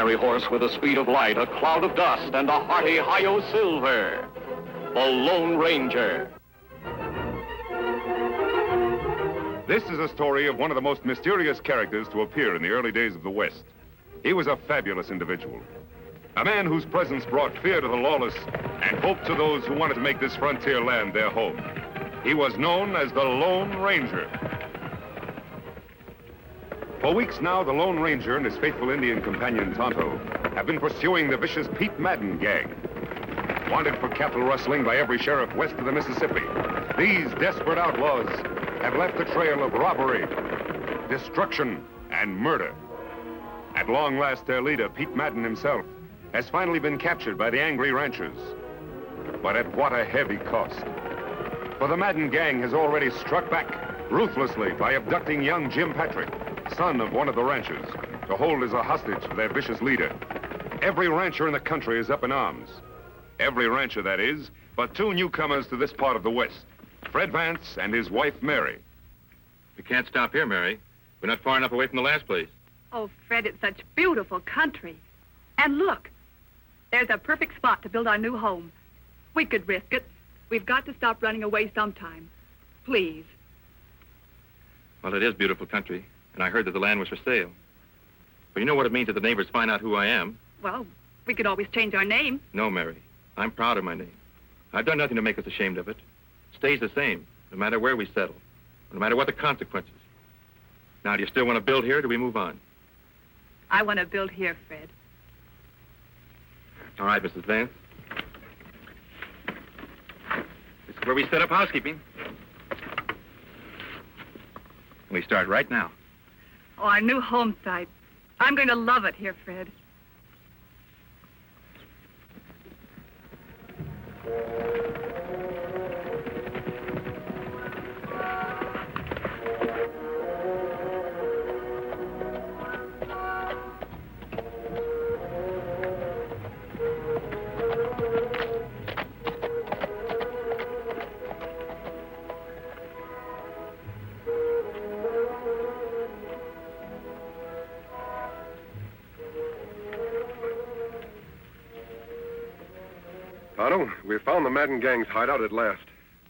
fiery horse with the speed of light, a cloud of dust, and a hearty hi-yo silver. The Lone Ranger. This is a story of one of the most mysterious characters to appear in the early days of the West. He was a fabulous individual. A man whose presence brought fear to the lawless and hope to those who wanted to make this frontier land their home. He was known as the Lone Ranger. For weeks now, the Lone Ranger and his faithful Indian companion, Tonto, have been pursuing the vicious Pete Madden gang. Wanted for cattle rustling by every sheriff west of the Mississippi, these desperate outlaws have left a trail of robbery, destruction, and murder. At long last, their leader, Pete Madden himself, has finally been captured by the angry ranchers. But at what a heavy cost. For the Madden gang has already struck back ruthlessly by abducting young Jim Patrick, son of one of the ranchers, to hold as a hostage for their vicious leader. Every rancher in the country is up in arms. Every rancher, that is, but two newcomers to this part of the West. Fred Vance and his wife, Mary. We can't stop here, Mary. We're not far enough away from the last place. Oh, Fred, it's such beautiful country. And look, there's a perfect spot to build our new home. We could risk it. We've got to stop running away sometime. Please. Well, it is beautiful country, and I heard that the land was for sale. But you know what it means if the neighbors find out who I am? Well, we could always change our name. No, Mary. I'm proud of my name. I've done nothing to make us ashamed of it. Stays the same, no matter where we settle, no matter what the consequences. Now, do you still want to build here, or do we move on? I want to build here, Fred. All right, Mrs. Vance. This is where we set up housekeeping. We start right now. Oh, our new home site. I'm going to love it here, Fred. Tonto, we found the Madden gang's hideout at last.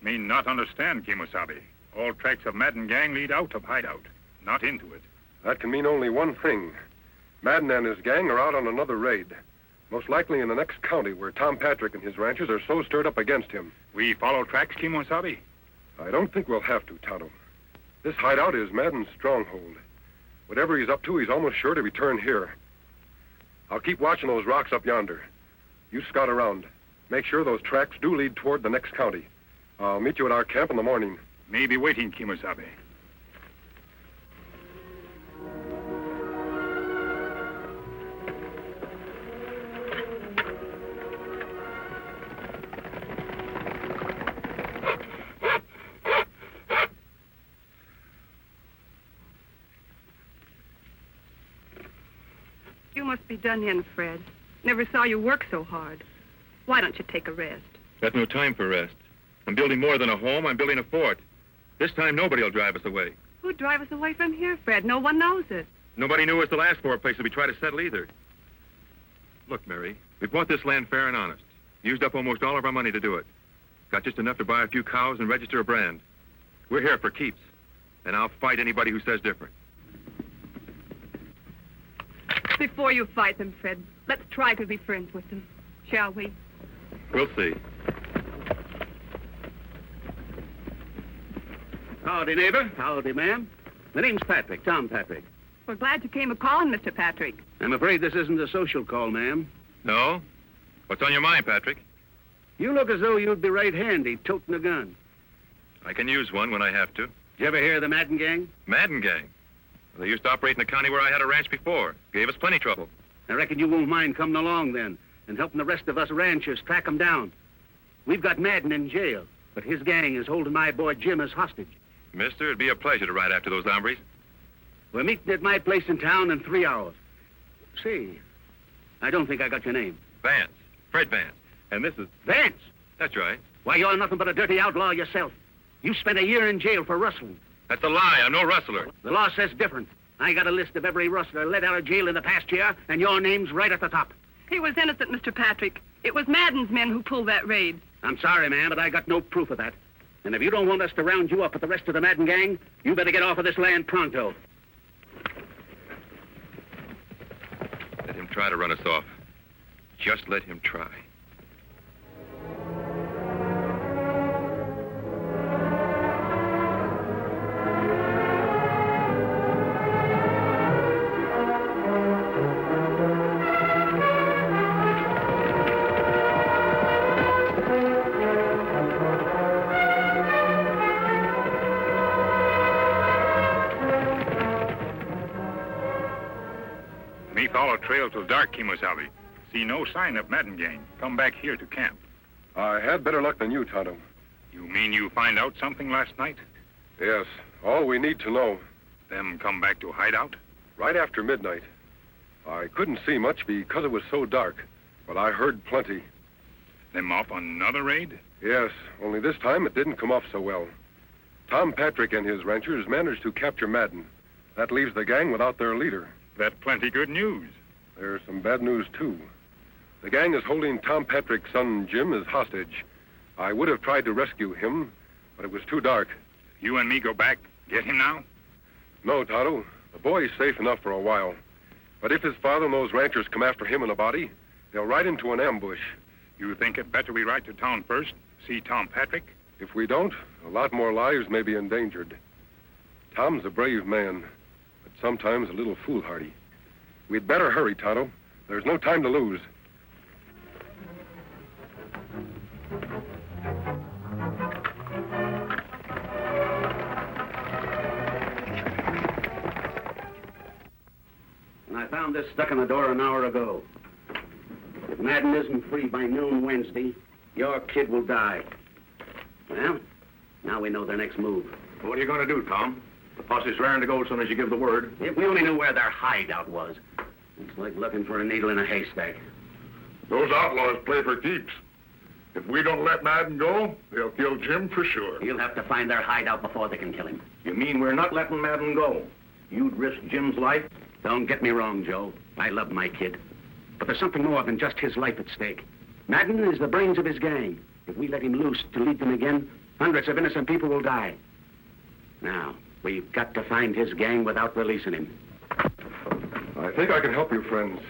Me not understand, Kimosabe. All tracks of Madden gang lead out of hideout, not into it. That can mean only one thing. Madden and his gang are out on another raid. Most likely in the next county where Tom Patrick and his ranchers are so stirred up against him. We follow tracks, Kimosabe? I don't think we'll have to, Tonto. This hideout is Madden's stronghold. Whatever he's up to, he's almost sure to return here. I'll keep watching those rocks up yonder. You scout around. Make sure those tracks do lead toward the next county. I'll meet you at our camp in the morning. Me be waiting, Kimosabe. You must be done in, Fred. Never saw you work so hard. Why don't you take a rest? Got no time for rest. I'm building more than a home. I'm building a fort. This time, nobody will drive us away. Who'd drive us away from here, Fred? No one knows it. Nobody knew us the last 4 places we tried to settle either. Look, Mary, we bought this land fair and honest. Used up almost all of our money to do it. Got just enough to buy a few cows and register a brand. We're here for keeps, and I'll fight anybody who says different. Before you fight them, Fred, let's try to be friends with them, shall we? We'll see. Howdy, neighbor. Howdy, ma'am. My name's Patrick, Tom Patrick. We're glad you came a-calling, Mr. Patrick. I'm afraid this isn't a social call, ma'am. No? What's on your mind, Patrick? You look as though you'd be right handy toting a gun. I can use one when I have to. Did you ever hear of the Madden gang? Madden gang? Well, they used to operate in the county where I had a ranch before. Gave us plenty trouble. I reckon you won't mind coming along then and helping the rest of us ranchers track them down. We've got Madden in jail, but his gang is holding my boy Jim as hostage. Mister, it'd be a pleasure to ride after those hombres. We're meeting at my place in town in 3 hours. See, I don't think I got your name. Vance. Fred Vance. And this is... Vance! That's right. Why, you're nothing but a dirty outlaw yourself. You spent a year in jail for rustling. That's a lie. I'm no rustler. The law says different. I got a list of every rustler let out of jail in the past year, and your name's right at the top. He was innocent, Mr. Patrick. It was Madden's men who pulled that raid. I'm sorry, man, but I got no proof of that. And if you don't want us to round you up with the rest of the Madden gang, you better get off of this land pronto. Let him try to run us off. Just let him try. Me follow trail till dark, Kimosabe. See no sign of Madden gang. Come back here to camp. I had better luck than you, Tonto. You mean you find out something last night? Yes, all we need to know. Them come back to hideout? Right after midnight. I couldn't see much because it was so dark, but I heard plenty. Them off on another raid? Yes, only this time it didn't come off so well. Tom Patrick and his ranchers managed to capture Madden. That leaves the gang without their leader. That's plenty good news. There's some bad news, too. The gang is holding Tom Patrick's son, Jim, as hostage. I would have tried to rescue him, but it was too dark. You and me go back, get him now? No, Tonto. The boy's safe enough for a while. But if his father and those ranchers come after him in a body, they'll ride into an ambush. You think it better we ride to town first, see Tom Patrick? If we don't, a lot more lives may be endangered. Tom's a brave man, but sometimes a little foolhardy. We'd better hurry, Tonto. There's no time to lose. And I found this stuck in the door an hour ago. If Madden isn't free by noon Wednesday, your kid will die. Well, now we know their next move. What are you going to do, Tom? The posse's raring to go as soon as you give the word. If we only knew where their hideout was. It's like looking for a needle in a haystack. Those outlaws play for keeps. If we don't let Madden go, they'll kill Jim for sure. You'll have to find their hideout before they can kill him. You mean we're not letting Madden go? You'd risk Jim's life? Don't get me wrong, Joe. I love my kid. But there's something more than just his life at stake. Madden is the brains of his gang. If we let him loose to lead them again, hundreds of innocent people will die. Now, we've got to find his gang without releasing him. I think I can help you, friends.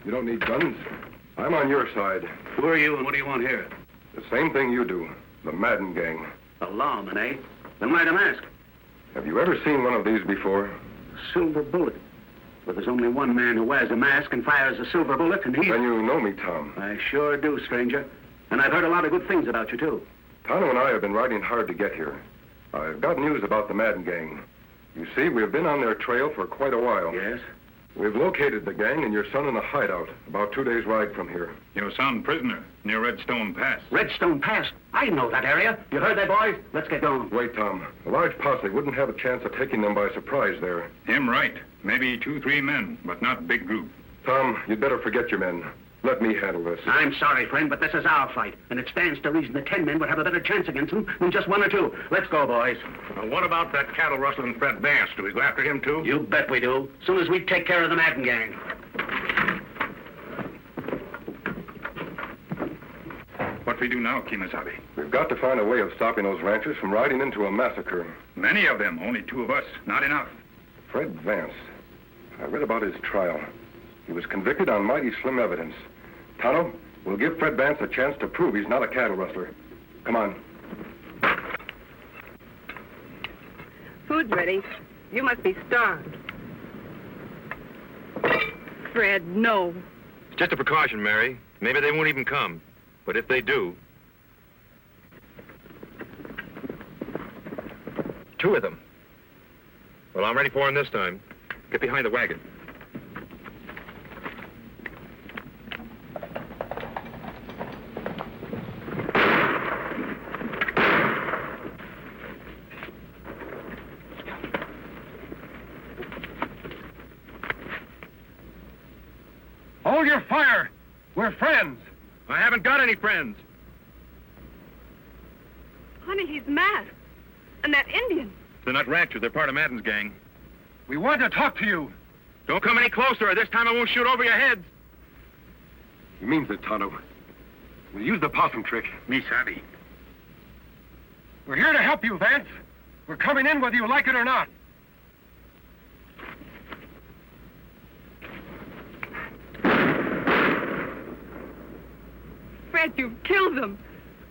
You don't need guns. I'm on your side. Who are you and what do you want here? The same thing you do. The Madden gang. The lawman, eh? Then why the mask? Have you ever seen one of these before? Silver bullet. But there's only one man who wears a mask and fires a silver bullet, and he's... Then you know me, Tom. I sure do, stranger. And I've heard a lot of good things about you, too. Tonto and I have been riding hard to get here. I've got news about the Madden gang. You see, we've been on their trail for quite a while. Yes? We've located the gang and your son in a hideout, about 2 days' ride from here. Your son prisoner near Redstone Pass. Redstone Pass? I know that area. You heard that, boys? Let's get going. Wait, Tom. A large posse wouldn't have a chance of taking them by surprise there. Him right. Maybe 2-3 men, but not big group. Tom, you'd better forget your men. Let me handle this. I'm sorry, friend, but this is our fight, and it stands to reason that 10 men would have a better chance against them than just 1 or 2. Let's go, boys. What about that cattle rustling Fred Vance? Do we go after him, too? You bet we do. As soon as we take care of the Madden gang. What we do now, Kimosabe? We've got to find a way of stopping those ranchers from riding into a massacre. Many of them, only 2 of us. Not enough. Fred Vance. I read about his trial. He was convicted on mighty slim evidence. Tonto, we'll give Fred Vance a chance to prove he's not a cattle rustler. Come on. Food's ready. You must be starved. Fred, no. It's just a precaution, Mary. Maybe they won't even come. But if they do... 2 of them. Well, I'm ready for them this time. Get behind the wagon. Hold your fire! We're friends! I haven't got any friends. Honey, he's masked. And that Indian. They're not ranchers. They're part of Madden's gang. We want to talk to you. Don't come any closer, or this time I won't shoot over your heads. He means it, Tonto. We'll use the possum trick. Me savvy. We're here to help you, Vance. We're coming in whether you like it or not. Fred, you've killed them.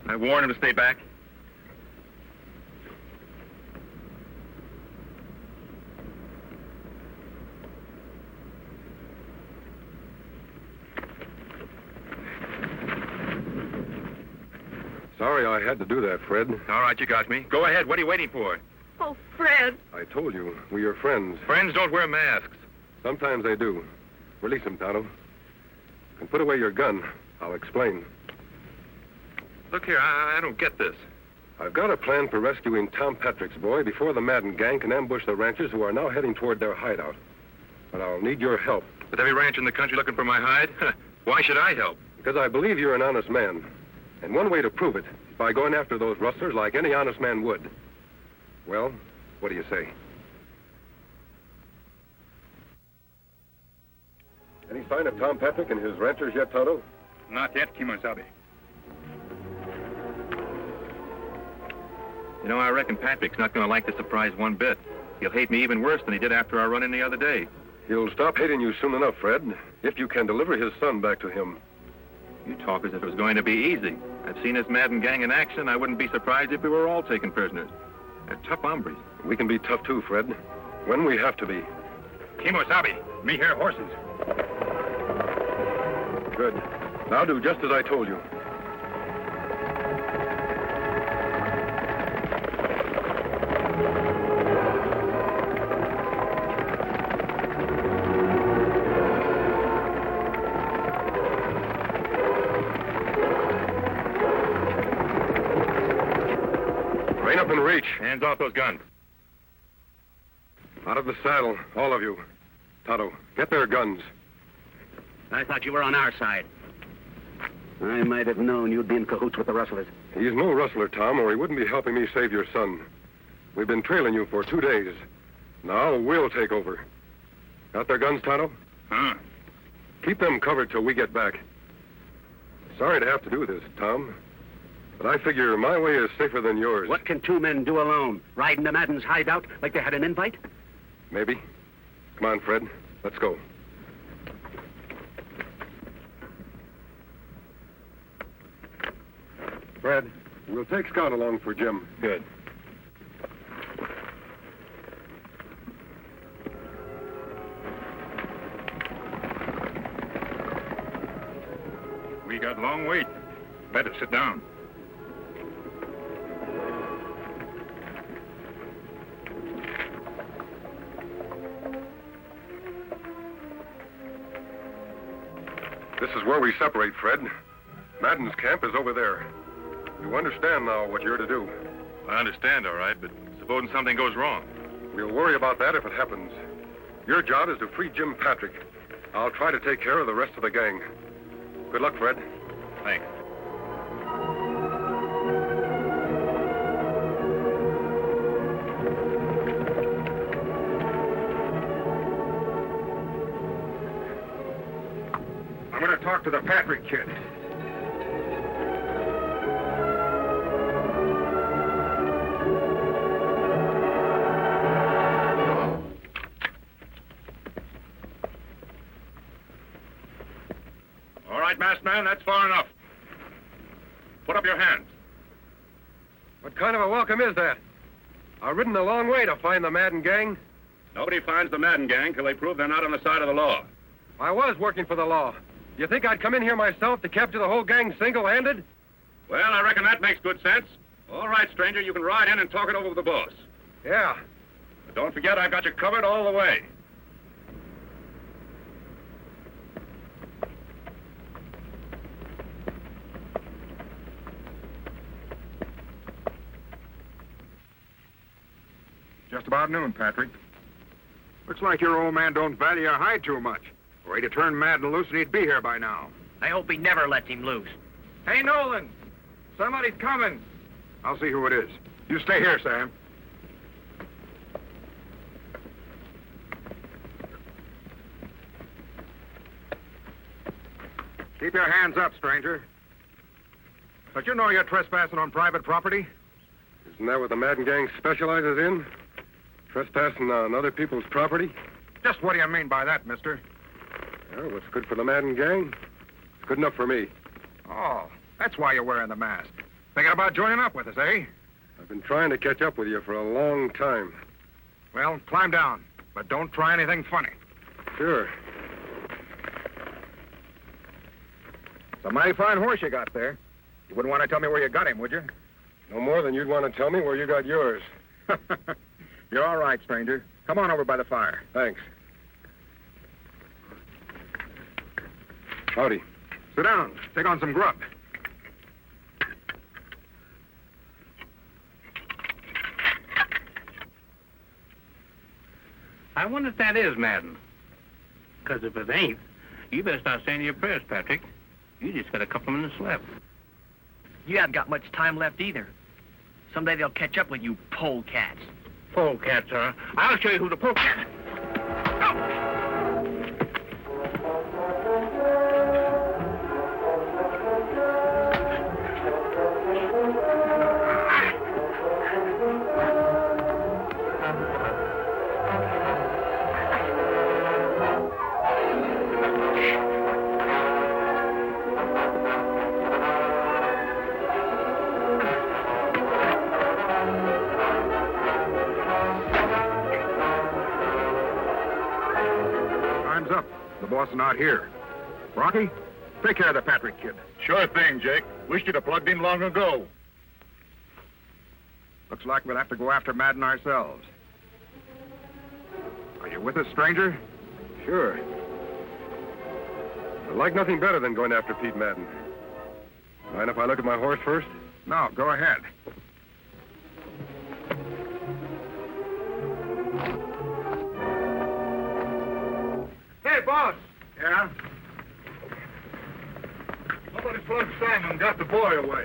I warned him to stay back. Sorry I had to do that, Fred. All right, you got me. Go ahead. What are you waiting for? Oh, Fred. I told you, we are friends. Friends don't wear masks. Sometimes they do. Release him, Tonto. And put away your gun. I'll explain. Look here, I don't get this. I've got a plan for rescuing Tom Patrick's boy before the Madden gang can ambush the ranchers who are now heading toward their hideout. But I'll need your help. With every ranch in the country looking for my hide? Why should I help? Because I believe you're an honest man. And one way to prove it is by going after those rustlers like any honest man would. Well, what do you say? Any sign of Tom Patrick and his ranchers yet, Tonto? Not yet, Kimosabe. You know, I reckon Patrick's not going to like the surprise one bit. He'll hate me even worse than he did after our run-in the other day. He'll stop hating you soon enough, Fred, if you can deliver his son back to him. You talk as if it was going to be easy. I've seen this Madden gang in action. I wouldn't be surprised if we were all taken prisoners. They're tough hombres. We can be tough too, Fred, when we have to be. Kimosabe, me hear horses. Good. Now do just as I told you. Rein up and reach. Hands off those guns. Out of the saddle, all of you. Tonto, get their guns. I thought you were on our side. I might have known you'd be in cahoots with the rustlers. He's no rustler, Tom, or he wouldn't be helping me save your son. We've been trailing you for 2 days. Now we'll take over. Got their guns, Tonto? Huh? Keep them covered till we get back. Sorry to have to do this, Tom. But I figure my way is safer than yours. What can 2 men do alone? Ride into Madden's hideout like they had an invite? Maybe. Come on, Fred. Let's go. Fred, we'll take Scout along for Jim. Good. We got long wait. Better sit down. This is where we separate, Fred. Madden's camp is over there. You understand now what you're to do. I understand, all right, but supposing something goes wrong. We'll worry about that if it happens. Your job is to free Jim Patrick. I'll try to take care of the rest of the gang. Good luck, Fred. Thanks. I'm going to talk to the Patrick kid. All right, masked man, that's far enough. Put up your hands. What kind of a welcome is that? I've ridden a long way to find the Madden gang. Nobody finds the Madden gang till they prove they're not on the side of the law. I was working for the law. You think I'd come in here myself to capture the whole gang single-handed? Well, I reckon that makes good sense. All right, stranger, you can ride in and talk it over with the boss. Yeah. But don't forget, I've got you covered all the way. Just about noon, Patrick. Looks like your old man don't value your hide too much. Were he to turn Madden loose, and he'd be here by now. I hope he never lets him loose. Hey, Nolan! Somebody's coming. I'll see who it is. You stay here, Sam. Keep your hands up, stranger. But you know you're trespassing on private property? Isn't that what the Madden gang specializes in? Trespassing on other people's property? Just what do you mean by that, mister? Well, what's good for the Madden gang? It's good enough for me. Oh, that's why you're wearing the mask. Thinking about joining up with us, eh? I've been trying to catch up with you for a long time. Well, climb down, but don't try anything funny. Sure. It's a mighty fine horse you got there. You wouldn't want to tell me where you got him, would you? No more than you'd want to tell me where you got yours. You're all right, stranger. Come on over by the fire. Thanks. Howdy. Sit down. Take on some grub. I wonder if that is Madden. Because if it ain't, you better start saying your prayers, Patrick. You just got a couple of minutes left. You haven't got much time left either. Someday they'll catch up with you polecats. Polecats, huh? I'll show you who the polecat. Up. The boss is not here. Rocky, take care of the Patrick kid. Sure thing, Jake. Wished you'd have plugged in long ago. Looks like we'll have to go after Madden ourselves. Are you with us, stranger? Sure. I'd like nothing better than going after Pete Madden. Mind if I look at my horse first? No, go ahead. Hey, boss. Yeah? Somebody plugged Simon and got the boy away.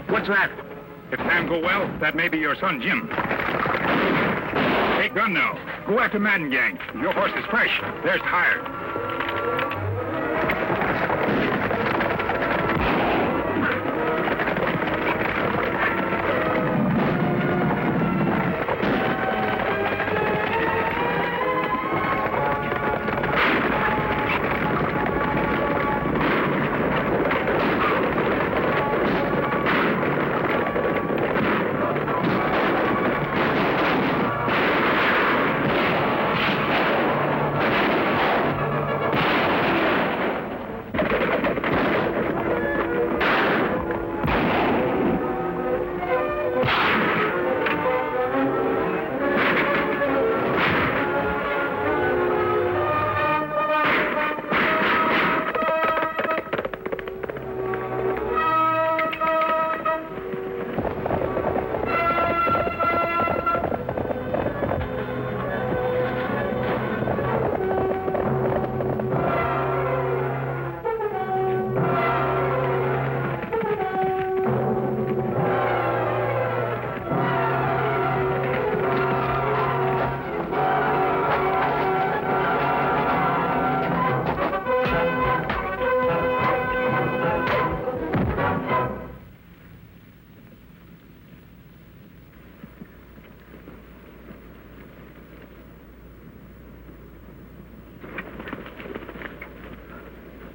What's that? If Sam go well, that may be your son, Jim. Take gun now. Go after Madden gang. Your horse is fresh. There's tired.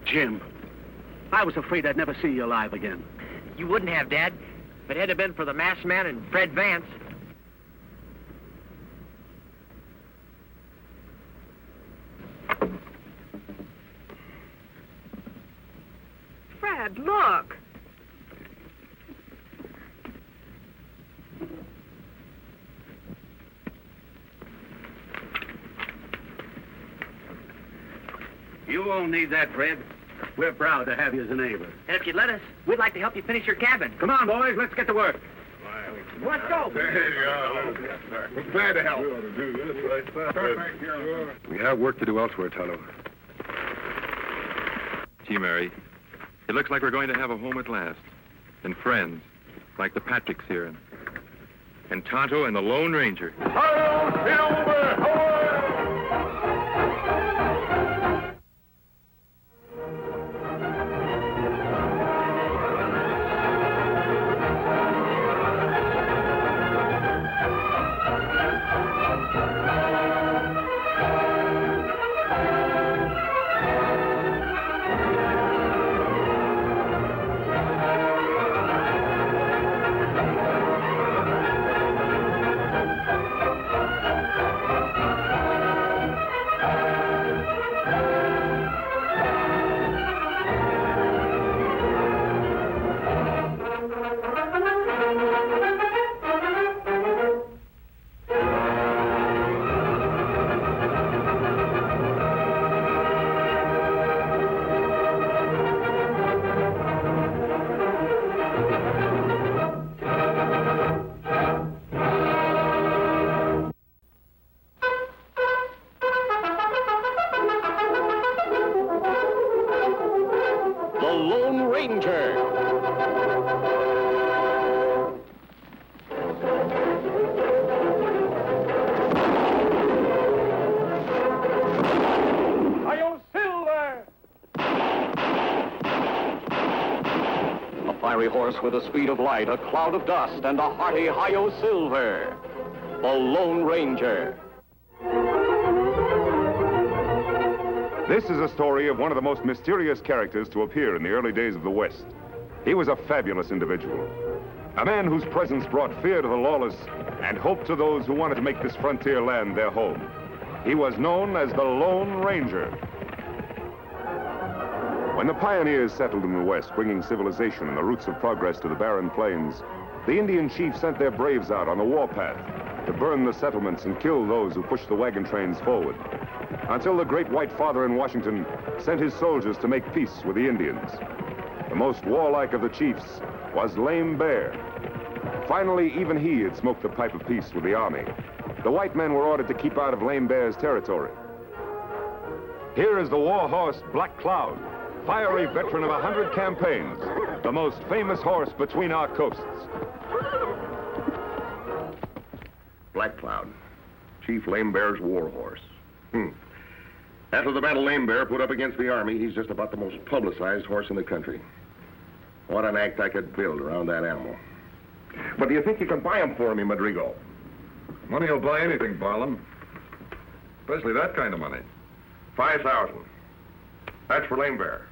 Jim, I was afraid I'd never see you alive again. You wouldn't have, Dad, if it hadn't been for the masked man and Fred Vance. Fred, look. You won't need that, Fred. We're proud to have you as a neighbor. And if you'd let us, we'd like to help you finish your cabin. Come on, boys, let's get to work. Let's go. There you go. We're glad to help. We ought to do this right. We have work to do elsewhere, Tonto. Gee, Mary, it looks like we're going to have a home at last. And friends, like the Patricks here. And Tonto and the Lone Ranger. Horse with the speed of light, a cloud of dust, and a hearty hi-yo silver. The Lone Ranger. This is a story of one of the most mysterious characters to appear in the early days of the West. He was a fabulous individual. A man whose presence brought fear to the lawless and hope to those who wanted to make this frontier land their home. He was known as the Lone Ranger. When the pioneers settled in the West, bringing civilization and the roots of progress to the barren plains, the Indian chiefs sent their braves out on the warpath to burn the settlements and kill those who pushed the wagon trains forward, until the great white father in Washington sent his soldiers to make peace with the Indians. The most warlike of the chiefs was Lame Bear. Finally, even he had smoked the pipe of peace with the army. The white men were ordered to keep out of Lame Bear's territory. Here is the war horse, Black Cloud, fiery veteran of 100 campaigns, the most famous horse between our coasts. Black Cloud, Chief Lame Bear's war horse. After the battle Lame Bear put up against the army, he's just about the most publicized horse in the country. What an act I could build around that animal. But do you think you can buy him for me, Madrigal? Money will buy anything, Barlam. Especially that kind of money. 5,000. That's for Lame Bear.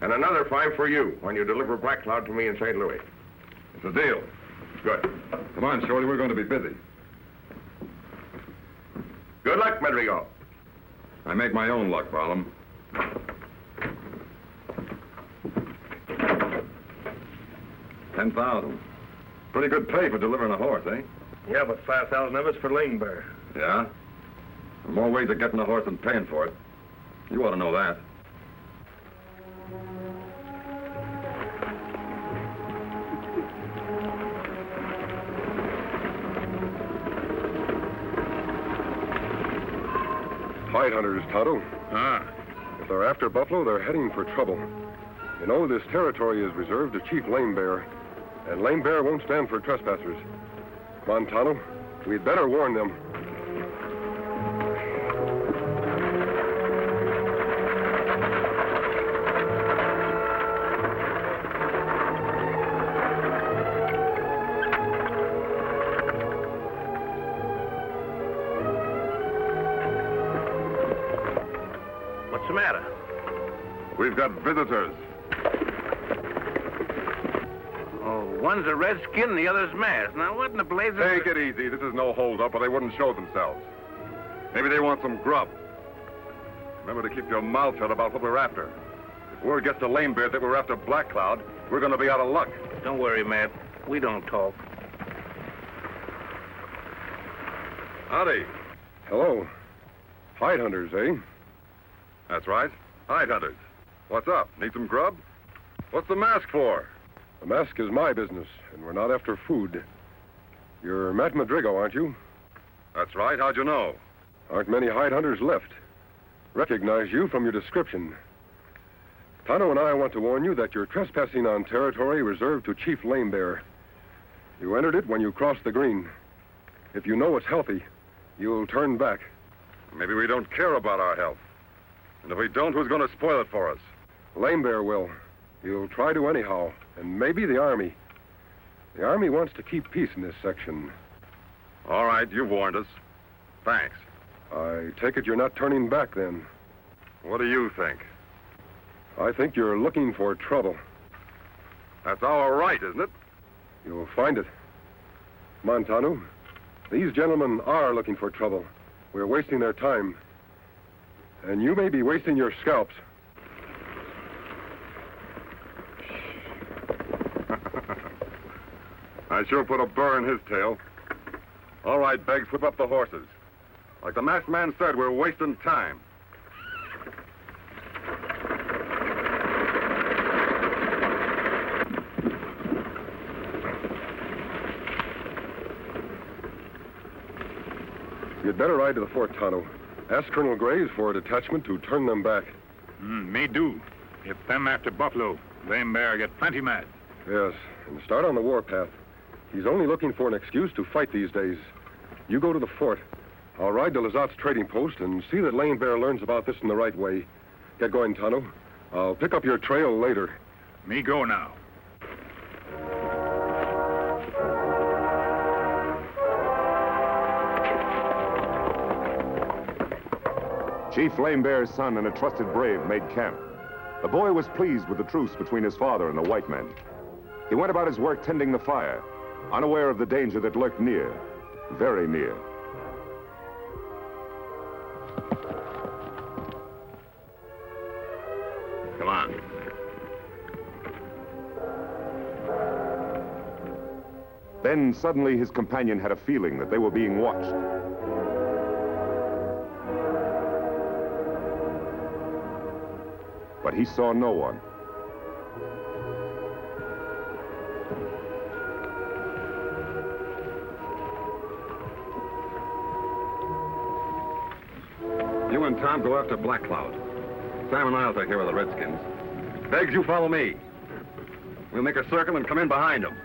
And another 5 for you when you deliver Black Cloud to me in St. Louis. It's a deal. Good. Come on, Shorty, we're going to be busy. Good luck, Madrigal. I make my own luck, Barlam. 10,000. Pretty good pay for delivering a horse, eh? Yeah, but 5,000 of it's for Lame Bear. Yeah? There are more ways of getting a horse than paying for it. You ought to know that. Hide hunters, Tonto. If they're after buffalo, they're heading for trouble. You know, this territory is reserved to Chief Lame Bear, and Lame Bear won't stand for trespassers. Come on, Tonto. We'd better warn them. We've got visitors. Oh, one's a redskin and the other's masked. Now, what in the blazes... Take it easy. This is no holdup, or they wouldn't show themselves. Maybe they want some grub. Remember to keep your mouth shut about what we're after. If word gets to Lame Bear that we're after Black Cloud, we're going to be out of luck. Don't worry, Matt. We don't talk. Howdy. Hello. Hide hunters, eh? That's right. Hide hunters. What's up? Need some grub? What's the mask for? The mask is my business, and we're not after food. You're Matt Grjngo, aren't you? That's right. How'd you know? Aren't many hide hunters left. Recognize you from your description. Tonto and I want to warn you that you're trespassing on territory reserved to Chief Lame Bear. You entered it when you crossed the green. If you know it's healthy, you'll turn back. Maybe we don't care about our health. And if we don't, who's going to spoil it for us? Lame Bear will. He'll try to anyhow, and maybe the Army. The Army wants to keep peace in this section. All right, you've warned us. Thanks. I take it you're not turning back, then. What do you think? I think you're looking for trouble. That's our right, isn't it? You'll find it. Come on, Tonto. These gentlemen are looking for trouble. We're wasting their time. And you may be wasting your scalps. I sure put a burr in his tail. All right, Beggs, whip up the horses. Like the masked man said, we're wasting time. You'd better ride to the fort, Tonto. Ask Colonel Graves for a detachment to turn them back. Me do. If them after Buffalo, Lame Bear get plenty mad. Yes, and start on the warpath. He's only looking for an excuse to fight these days. You go to the fort. I'll ride to Lazat's trading post and see that Lame Bear learns about this in the right way. Get going, Tonto. I'll pick up your trail later. Me go now. Chief Lame Bear's son and a trusted brave made camp. The boy was pleased with the truce between his father and the white men. He went about his work tending the fire, unaware of the danger that lurked near, very near. Come on. Then suddenly his companion had a feeling that they were being watched. But he saw no one. You and Tom go after Black Cloud. Sam and I'll take care of the Redskins. Beggs, you follow me. We'll make a circle and come in behind them.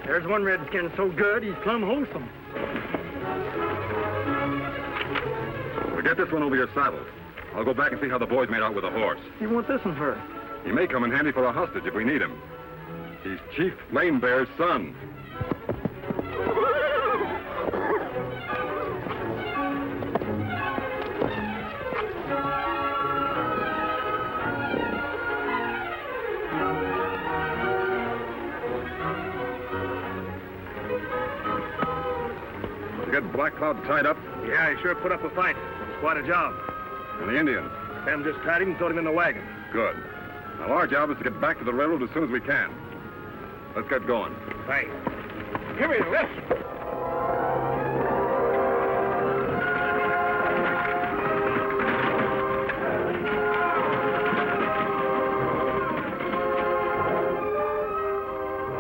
There's one redskin so good, he's plumb wholesome. Well, get this one over your saddle. I'll go back and see how the boys made out with the horse. You want this one for? He may come in handy for a hostage if we need him. He's Chief Lame Bear's son. Get Black Cloud tied up? Yeah, he sure put up a fight. It's quite a job. And the Indians? Them just tied him and threw him in the wagon. Good. Now, our job is to get back to the railroad as soon as we can. Let's get going. Thanks. Give me this.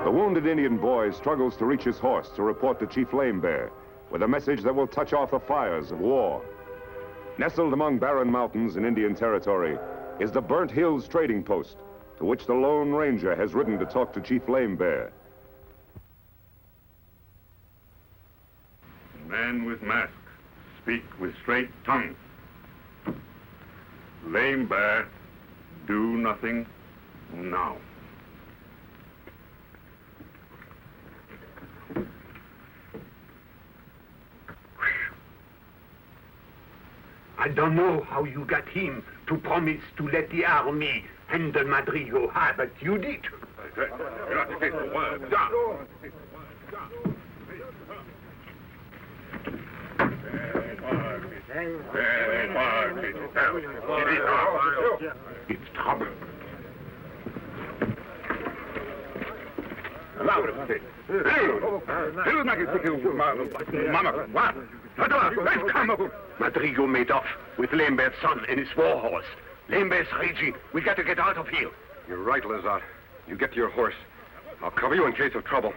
The wounded Indian boy struggles to reach his horse to report to Chief Lame Bear with a message that will touch off the fires of war. Nestled among barren mountains in Indian territory, is the Burnt Hills trading post, to which the Lone Ranger has ridden to talk to Chief Lame Bear. Man with mask, speak with straight tongue. Lame Bear, do nothing now. I don't know how you got him to promise to let the army handle Madrigo, but you did. It's trouble. Madrigo made off with Lame Bear's son and his war horse. Lame Bear's raging. We got to get out of here. You're right, Lizard. You get to your horse. I'll cover you in case of trouble.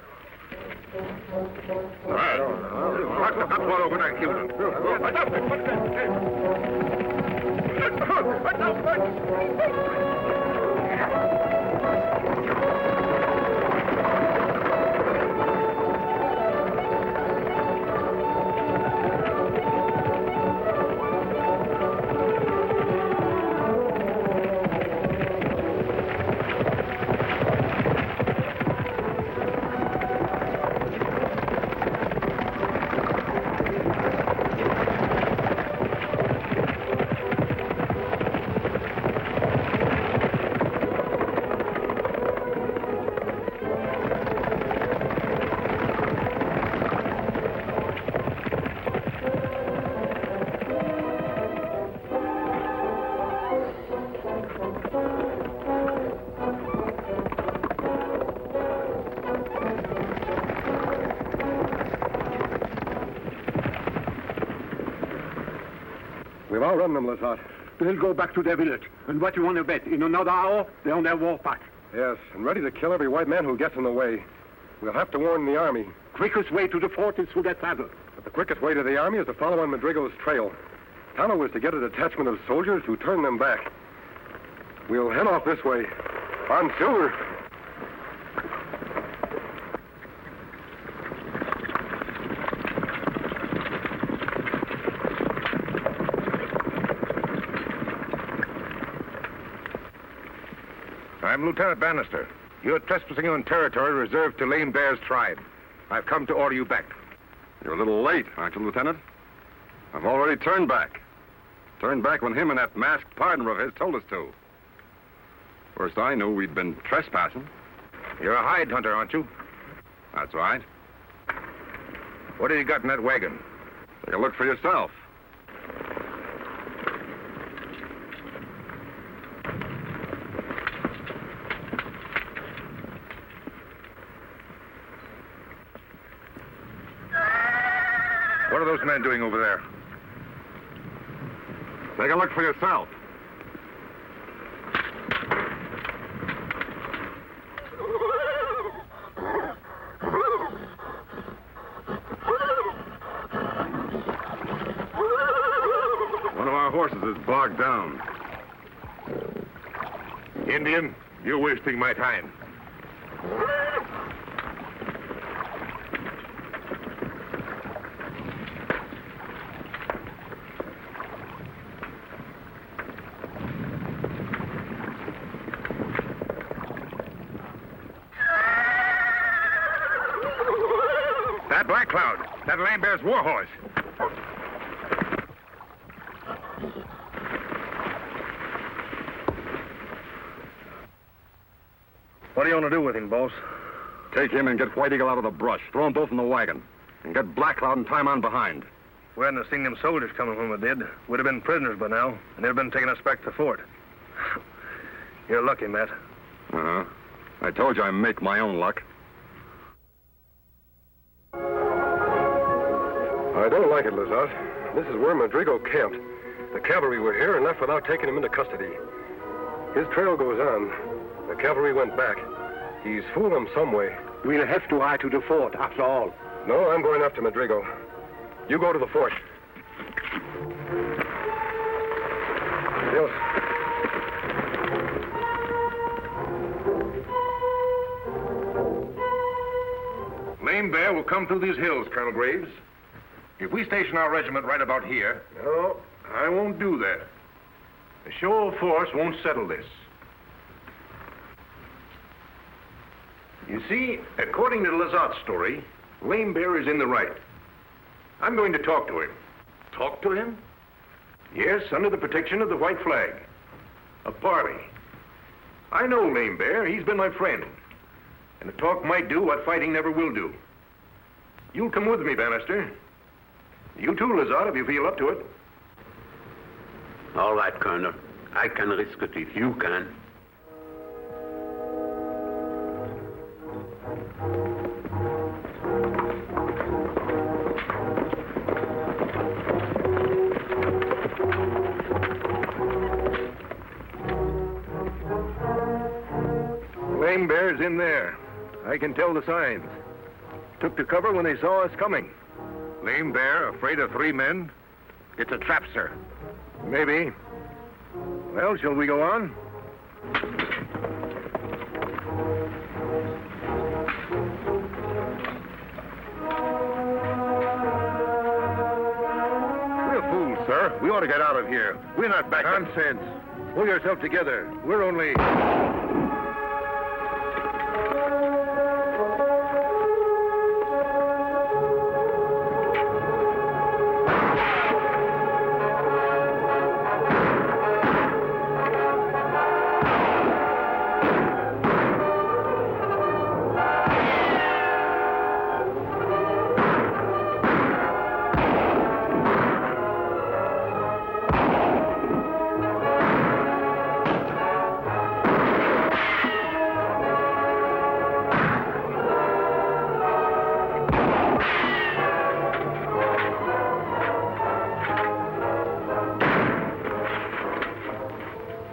We've outrun them, Lizard. They'll go back to their village. And what you want to bet? In another hour, they're on their war path. Yes, and ready to kill every white man who gets in the way. We'll have to warn the army. Quickest way to the fort is through that saddle. But the quickest way to the army is to follow on Madrigo's trail. Tonto was to get a detachment of soldiers who turn them back. We'll head off this way. On Silver. I'm Lieutenant Bannister. You're trespassing on territory reserved to Lame Bear's tribe. I've come to order you back. You're a little late, aren't you, Lieutenant? I've already turned back. Turned back when him and that masked partner of his told us to. First I knew we'd been trespassing. You're a hide hunter, aren't you? That's right. What have you got in that wagon? Take a look for yourself. What are those men doing over there? Take a look for yourself. One of our horses is bogged down. Indian, you're wasting my time. That Black Cloud, that Lame Bear's war horse. What do you want to do with him, boss? Take him and get White Eagle out of the brush. Throw them both in the wagon. And get Black Cloud and tie him on behind. We hadn't seen them soldiers coming when we did. We'd have been prisoners by now, and they'd have been taking us back to the fort. You're lucky, Matt. Uh-huh. I told you I make my own luck. I don't like it, Lizard. This is where Madrigo camped. The cavalry were here and left without taking him into custody. His trail goes on. The cavalry went back. He's fooled them some way. We'll have to ride to the fort, after all. No, I'm going after Madrigo. You go to the fort. Yes. Lame Bear will come through these hills, Colonel Graves. If we station our regiment right about here... No, I won't do that. A show of force won't settle this. You see, according to Lazat's story, Lame Bear is in the right. I'm going to talk to him. Talk to him? Yes, under the protection of the white flag. A parley. I know Lame Bear. He's been my friend. And a talk might do what fighting never will do. You'll come with me, Bannister. You too, Lazat, if you feel up to it. All right, Colonel. I can risk it if you can. Lame Bear's in there. I can tell the signs. Took to cover when they saw us coming. Lame Bear, afraid of 3 men? It's a trap, sir. Maybe. Well, shall we go on? We're fools, sir. We ought to get out of here. We're not back. Nonsense. Pull yourself together. We're only...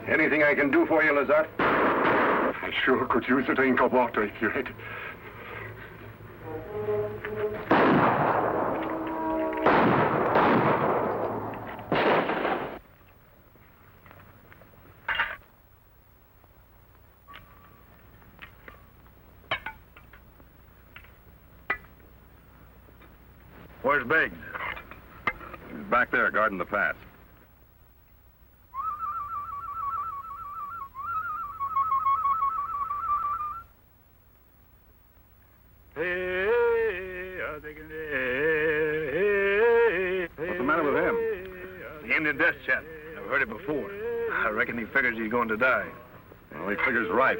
Anything I can do for you, Lazat? I sure could use a drink of water if you had. Where's Biggs? He's back there guarding the pass. What's the matter with him? He aimed a death shot. I've heard it before. I reckon he figures he's going to die. Well, he figures right.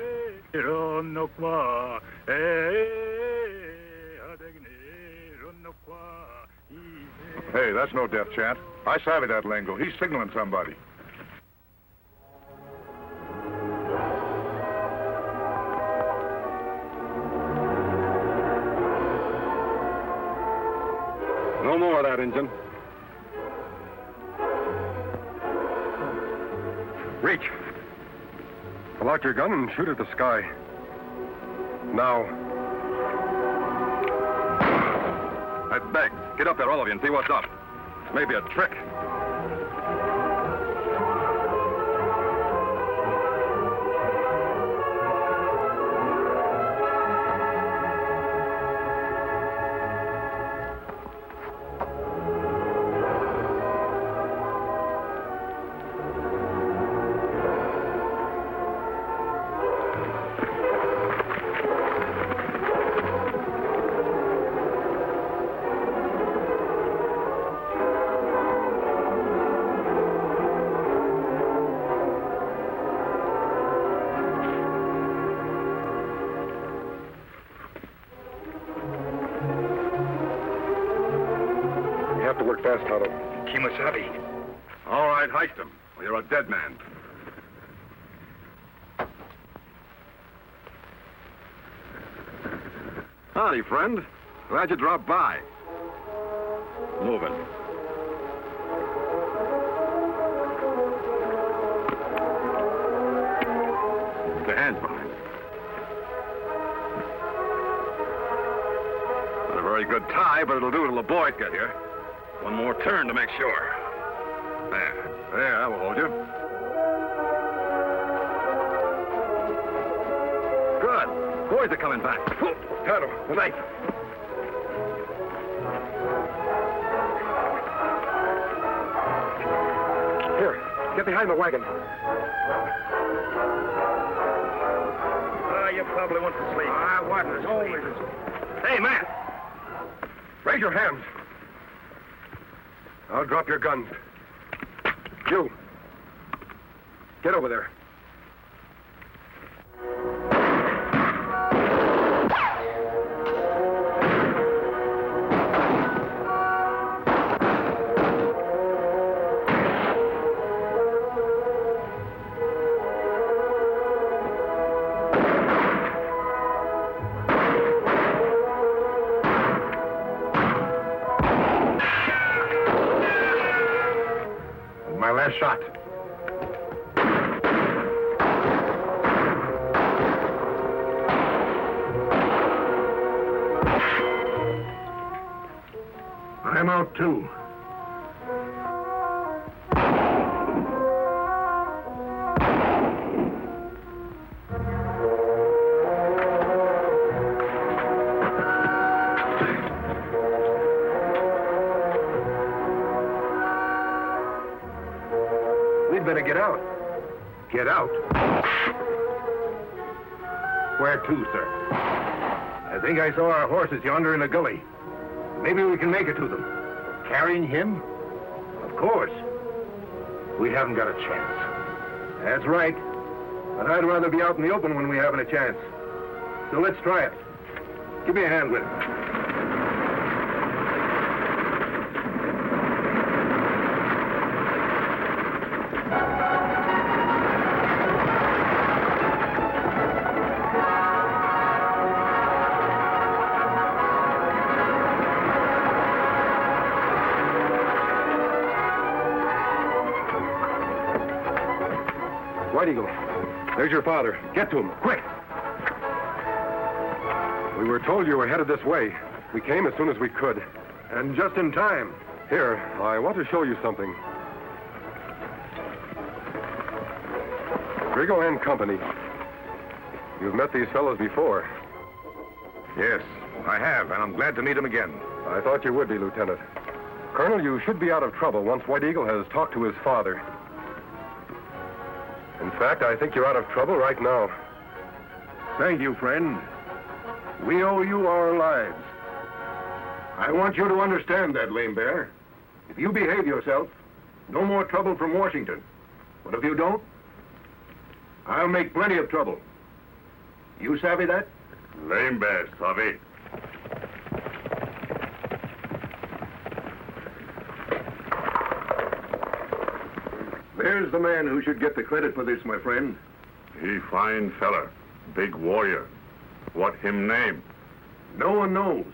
Hey, that's no death chant. I savvy that lingo. He's signaling somebody. No more of that, Injun. Reach. Pull out your gun and shoot at the sky. Now. I beg. Get up there, all of you, and see what's up. This may be a trick. have to work fast, Tonto. Kimasabi. All right, heist him, or you're a dead man. Howdy, friend. Glad you dropped by. Moving. Put your hands behind. Not a very good tie, but it'll do till the boys get here. One more turn to make sure. There. There, that will hold you. Good. Boys are coming back. Tonto, the knife. behind the wagon. You probably went to sleep. I wasn't asleep. Hey, man. Raise your hands. I'll drop your guns. You. Get over there. My last shot. I'm out too. We'd better get out. Get out? Where to, sir? I think I saw our horses yonder in the gully. Maybe we can make it to them. Carrying him? Of course. We haven't got a chance. That's right. But I'd rather be out in the open when we haven't a chance. So let's try it. Give me a hand with it. White Eagle, there's your father. Get to him, quick! We were told you were headed this way. We came as soon as we could. And just in time. Here, I want to show you something. Grjngo and Company. You've met these fellows before. Yes, I have, and I'm glad to meet them again. I thought you would be, Lieutenant. Colonel, you should be out of trouble once White Eagle has talked to his father. In fact, I think you're out of trouble right now. Thank you, friend. We owe you our lives. I want you to understand that, Lame Bear. If you behave yourself, no more trouble from Washington. But if you don't, I'll make plenty of trouble. You savvy that? Lame Bear, savvy. There's the man who should get the credit for this, my friend. He fine fella. Big warrior. What him name? No one knows.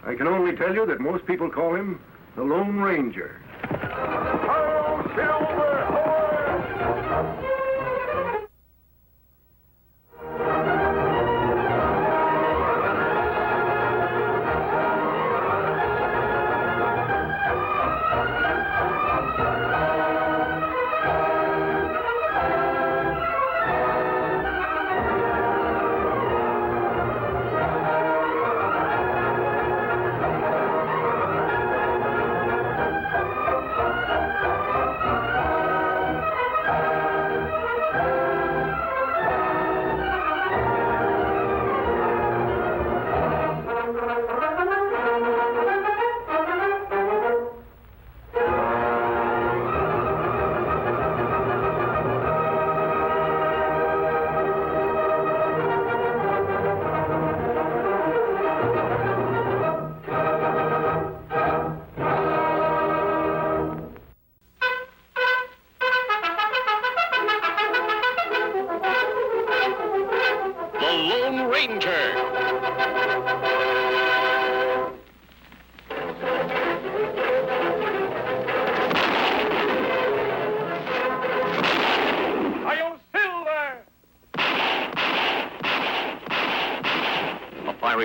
I can only tell you that most people call him the Lone Ranger. Oh, Silverheels!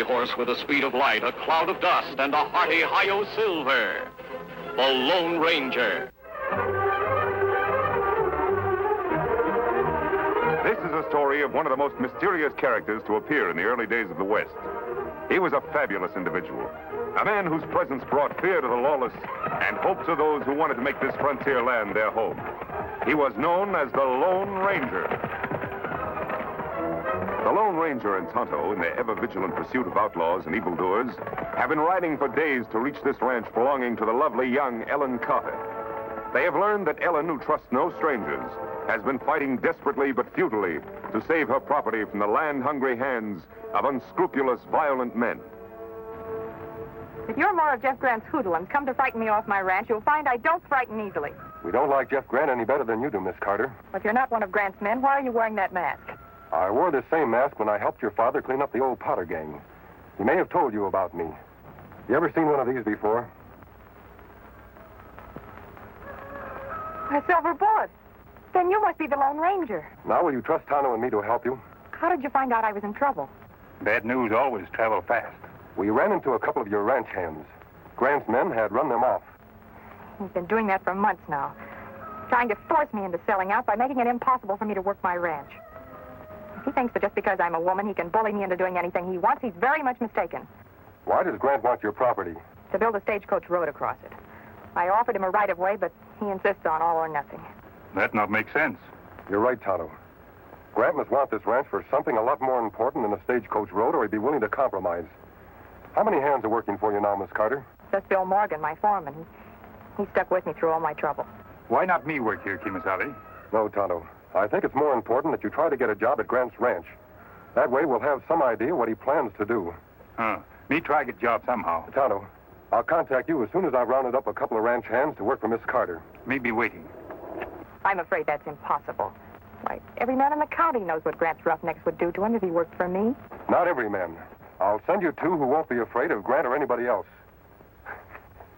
Horse with the speed of light, a cloud of dust, and a hearty hi-yo silver. The Lone Ranger. This is a story of one of the most mysterious characters to appear in the early days of the West. He was a fabulous individual, a man whose presence brought fear to the lawless and hope to those who wanted to make this frontier land their home. He was known as the Lone Ranger. The Lone Ranger and Tonto, in their ever-vigilant pursuit of outlaws and evildoers, have been riding for days to reach this ranch belonging to the lovely young Ellen Carter. They have learned that Ellen, who trusts no strangers, has been fighting desperately but futilely to save her property from the land-hungry hands of unscrupulous, violent men. If you're more of Jeff Grant's hoodlums come to frighten me off my ranch, you'll find I don't frighten easily. We don't like Jeff Grant any better than you do, Miss Carter. But if you're not one of Grant's men, why are you wearing that mask? I wore this same mask when I helped your father clean up the old Potter gang. He may have told you about me. You ever seen one of these before? A silver bullet. Then you must be the Lone Ranger. Now will you trust Tonto and me to help you? How did you find out I was in trouble? Bad news always travel fast. We ran into a couple of your ranch hands. Grant's men had run them off. He's been doing that for months now, trying to force me into selling out by making it impossible for me to work my ranch. If he thinks that just because I'm a woman he can bully me into doing anything he wants, he's very much mistaken. Why does Grant want your property? To build a stagecoach road across it. I offered him a right-of-way, but he insists on all or nothing. That not make sense. You're right, Tonto. Grant must want this ranch for something a lot more important than a stagecoach road, or he'd be willing to compromise. How many hands are working for you now, Miss Carter? Just Bill Morgan, my foreman. He stuck with me through all my trouble. Why not me work here, Kimasabi? No, Tonto. I think it's more important that you try to get a job at Grant's ranch. That way we'll have some idea what he plans to do. Me try get job somehow. Tonto, I'll contact you as soon as I've rounded up a couple of ranch hands to work for Miss Carter. Me be waiting. I'm afraid that's impossible. Why, every man in the county knows what Grant's roughnecks would do to him if he worked for me. Not every man. I'll send you two who won't be afraid of Grant or anybody else.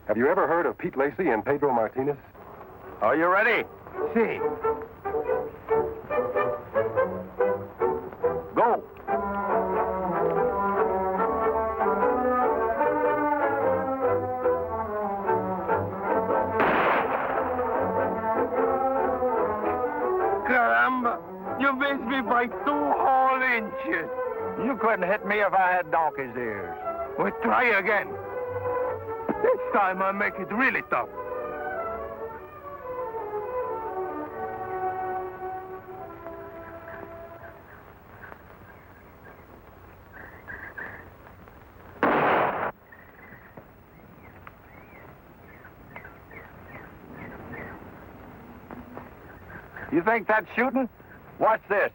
Have you ever heard of Pete Lacey and Pedro Martinez? Are you ready? Si. Go. Caramba! You missed me by 2 whole inches. You couldn't hit me if I had donkey's ears. Well, try again. This time I'll make it really tough. You think that's shooting? Watch this.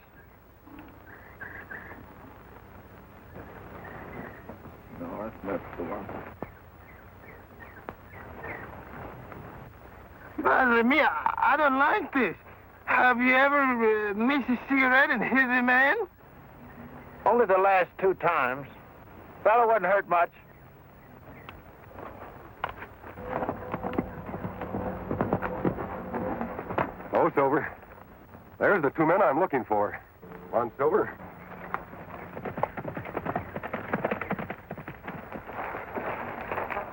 No, that's the one. Madre mia, I don't like this. Have you ever missed a cigarette and hit a man? Only the last 2 times. Fellow wasn't hurt much. Oh, Silver. There's the 2 men I'm looking for. Come on, Silver.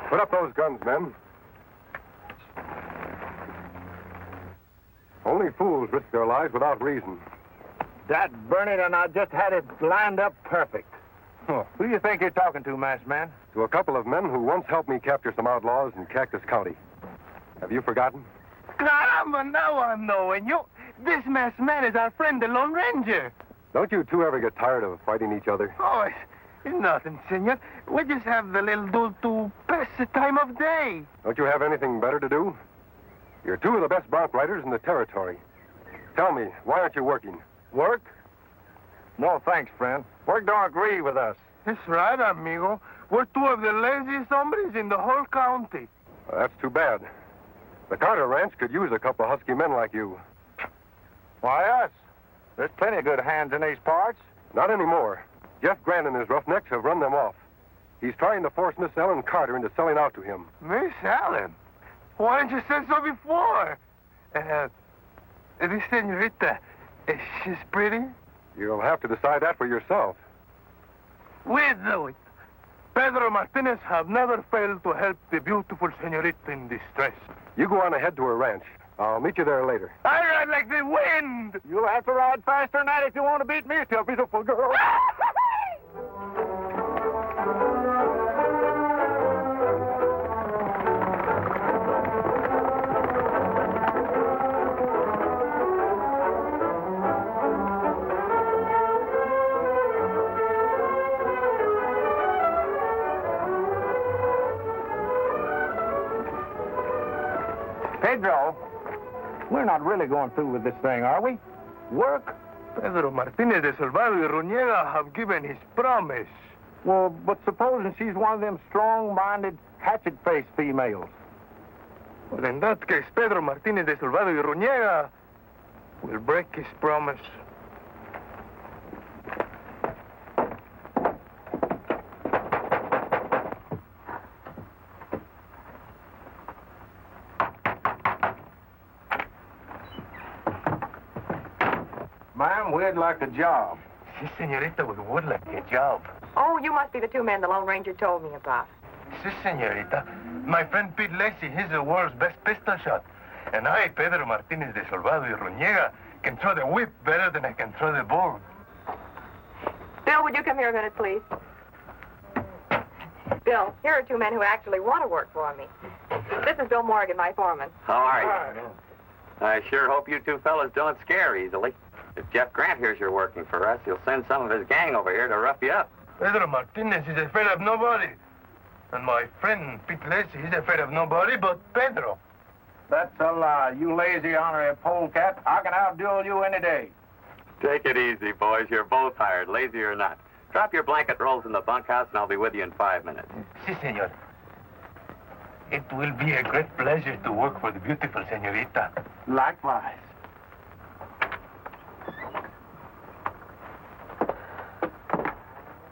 Put up those guns, men. Only fools risk their lives without reason. That burn it, and I just had it lined up perfect. Who do you think you're talking to, masked man? To a couple of men who once helped me capture some outlaws in Cactus County. Have you forgotten? Caramba, now I'm knowing you. This masked man is our friend, the Lone Ranger. Don't you two ever get tired of fighting each other? Oh, it's nothing, senor. We just have the little duel to pass the time of day. Don't you have anything better to do? You're 2 of the best bronc riders in the territory. Tell me, why aren't you working? Work? No, thanks, friend. Work don't agree with us. That's right, amigo. We're 2 of the laziest hombres in the whole county. Well, that's too bad. The Carter Ranch could use a couple of husky men like you. Why us? There's plenty of good hands in these parts. Not anymore. Jeff Grant and his roughnecks have run them off. He's trying to force Miss Ellen Carter into selling out to him. Miss Ellen? Why didn't you say so before? This senorita, she's pretty? You'll have to decide that for yourself. We'll do it. Pedro Martinez have never failed to help the beautiful senorita in distress. You go on ahead to her ranch. I'll meet you there later. I ride like the wind! You'll have to ride faster than that if you want to beat me to a beautiful girl. Pedro, we're not really going through with this thing, are we? Work? Pedro Martinez de Salvador y Grjngo have given his promise. Well, but supposing she's one of them strong-minded, hatchet-faced females. Well, in that case, Pedro Martinez de Salvador y Grjngo will break his promise. Ma'am, we'd like a job. Si, senorita, we would like a job. Oh, you must be the two men the Lone Ranger told me about. Si, senorita. My friend Pete Lacey, he's the world's best pistol shot. And I, Pedro Martinez de Salvador y Grjngo, can throw the whip better than I can throw the bow. Bill, would you come here a minute, please? Bill, here are two men who actually want to work for me. This is Bill Morgan, my foreman. How are you? I sure hope you two fellas don't scare easily. If Jeff Grant hears you're working for us, he'll send some of his gang over here to rough you up. Pedro Martinez is afraid of nobody. And my friend Pete Lacey is afraid of nobody but Pedro. That's a lie. You lazy honorary polecat. I can outduel you any day. Take it easy, boys. You're both hired, lazy or not. Drop your blanket rolls in the bunkhouse, and I'll be with you in 5 minutes. Si, senor. It will be a great pleasure to work for the beautiful senorita. Likewise.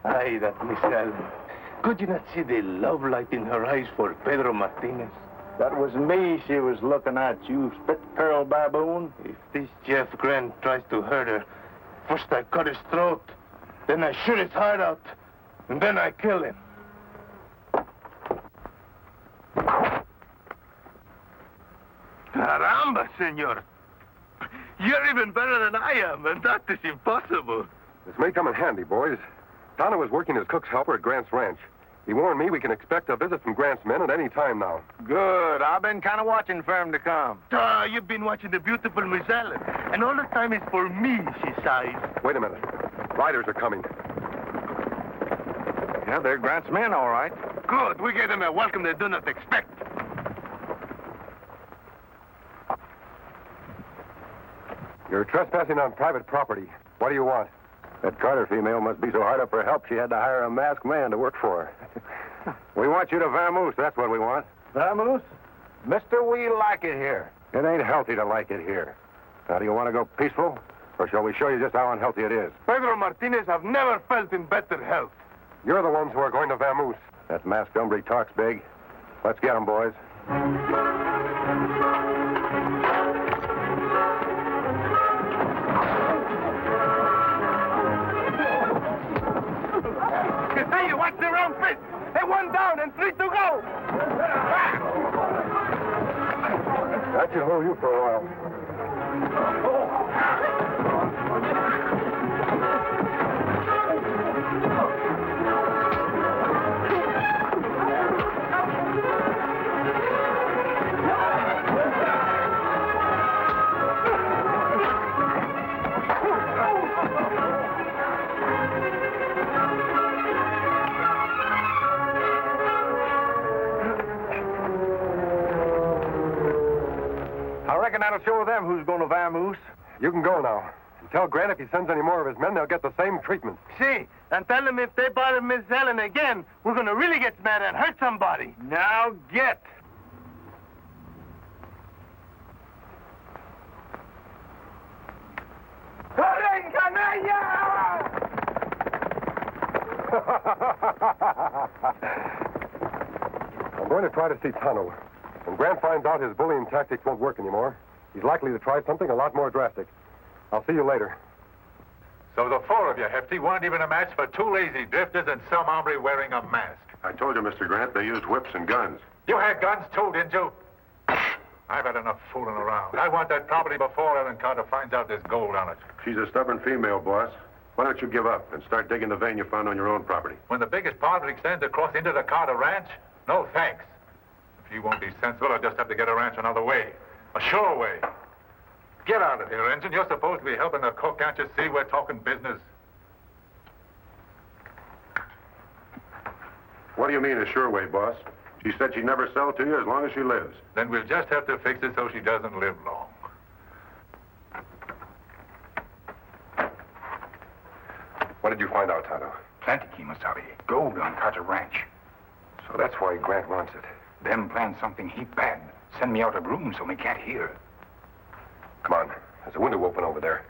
Ay, that Michelle. Could you not see the love light in her eyes for Pedro Martinez? That was me she was looking at, you spit-curl baboon. If this Jeff Grant tries to hurt her, first I cut his throat, then I shoot his heart out, and then I kill him. Caramba, senor. You're even better than I am, and that is impossible. This may come in handy, boys. Tonto is working as cook's helper at Grant's ranch. He warned me we can expect a visit from Grant's men at any time now. Good. I've been kind of watching for him to come. You've been watching the beautiful Michelle, and all the time is for me, she sighs. Wait a minute. Riders are coming. Yeah, they're Grant's men, all right. Good. We gave them a welcome they do not expect. You're trespassing on private property. What do you want? That Carter female must be so hard up for help she had to hire a masked man to work for her. We want you to vamoose, that's what we want. Vamoose? Mister, we like it here. It ain't healthy to like it here. Now, do you want to go peaceful, or shall we show you just how unhealthy it is? Pedro Martinez have never felt in better health. You're the ones who are going to vamoose. That masked hombre talks big. Let's get him, boys. Hey, watch the round fist. Hey, 1 down and 3 to go. That should hold you for a while. That'll show them who's going to vamoose. You can go now. And tell Grant if he sends any more of his men, they'll get the same treatment. See, and tell them if they bother Miss Ellen again, we're going to really get mad and hurt somebody. Now get. I'm going to try to see Tonto. When Grant finds out his bullying tactics won't work anymore, he's likely to try something a lot more drastic. I'll see you later. So the 4 of you, Hefty, weren't even a match for 2 lazy drifters and some hombre wearing a mask. I told you, Mr. Grant, they used whips and guns. You had guns too, didn't you? I've had enough fooling around. I want that property before Ellen Carter finds out there's gold on it. She's a stubborn female, boss. Why don't you give up and start digging the vein you found on your own property? When the biggest part of it extends across into the Carter ranch? No thanks. If you won't be sensible, I'll just have to get a ranch another way. A sure way. Get out of here, Ensign. You're supposed to be helping the cook. Can't you see we're talking business? What do you mean a sure way, boss? She said she'd never sell to you as long as she lives. Then we'll just have to fix it so she doesn't live long. What did you find out, Tonto? Plenty, Kemosabe. Gold on Carter Ranch. So that's why Grant wants it. Them planned something heap bad. Send me out of room so we can't hear. Come on. There's a window open over there.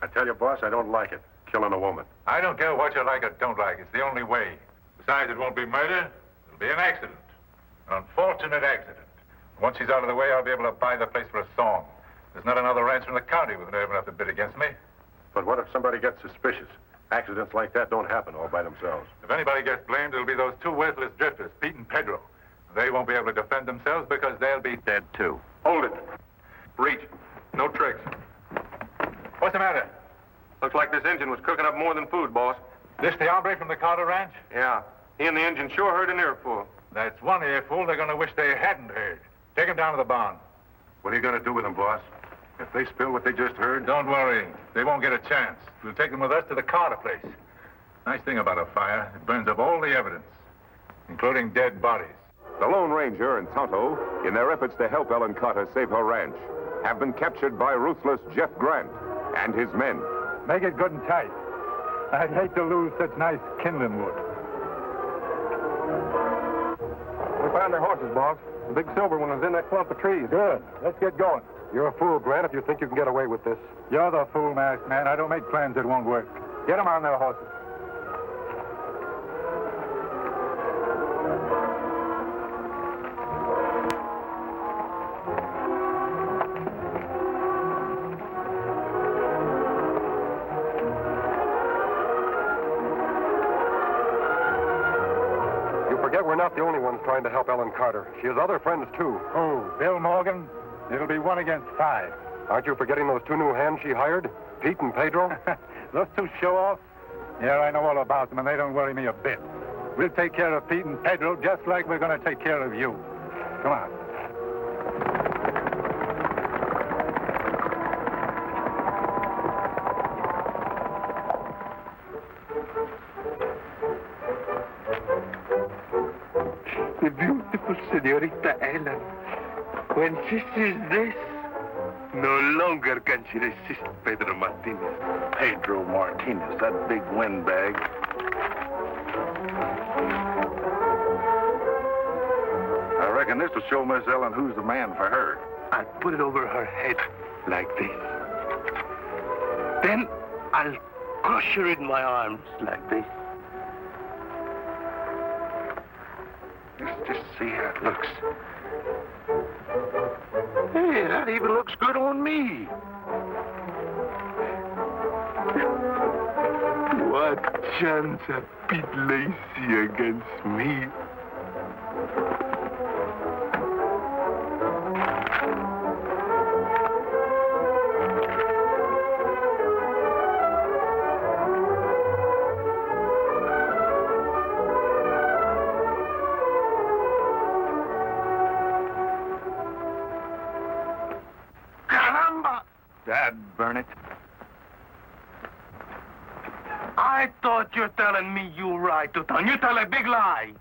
I tell you, boss, I don't like it. Killing a woman. I don't care what you like or don't like. It's the only way. Besides, it won't be murder. It'll be an accident. An unfortunate accident. Once she's out of the way, I'll be able to buy the place for a song. There's not another rancher in the county with nerve enough to bid against me. But what if somebody gets suspicious? Accidents like that don't happen all by themselves. If anybody gets blamed, it'll be those two worthless drifters, Pete and Pedro. They won't be able to defend themselves because they'll be dead, too. Hold it. Reach. No tricks. What's the matter? Looks like this engine was cooking up more than food, boss. This the hombre from the Carter Ranch? Yeah. He and the engine sure heard an earful. That's one earful they're going to wish they hadn't heard. Take him down to the barn. What are you going to do with them, boss? If they spill what they just heard... Don't worry. They won't get a chance. We'll take them with us to the Carter place. Nice thing about a fire, it burns up all the evidence, including dead bodies. The Lone Ranger and Tonto, in their efforts to help Ellen Carter save her ranch, have been captured by ruthless Jeff Grant and his men. Make it good and tight. I'd hate to lose such nice kindling wood. We found their horses, boss. The big silver one was in that clump of trees. Good. Let's get going. You're a fool, Grant, if you think you can get away with this. You're the fool, masked man. I don't make plans that won't work. Get them on their horses. We're not the only ones trying to help Ellen Carter. She has other friends, too. Oh, Bill Morgan? It'll be 1 against 5. Aren't you forgetting those 2 new hands she hired? Pete and Pedro? Those 2 show-offs? Yeah, I know all about them, and they don't worry me a bit. We'll take care of Pete and Pedro just like we're going to take care of you. Come on. The beautiful Senorita Ellen, when she sees this, no longer can she resist Pedro Martinez. Pedro Martinez, that big windbag. I reckon this will show Miss Ellen who's the man for her. I'll put it over her head like this. Then I'll crush her in my arms like this. Let's just see how it looks. Hey, that even looks good on me. What chance of Pete Lacey against me? Dad, burn it. I thought you're telling me you right, Tutan. You tell a big lie.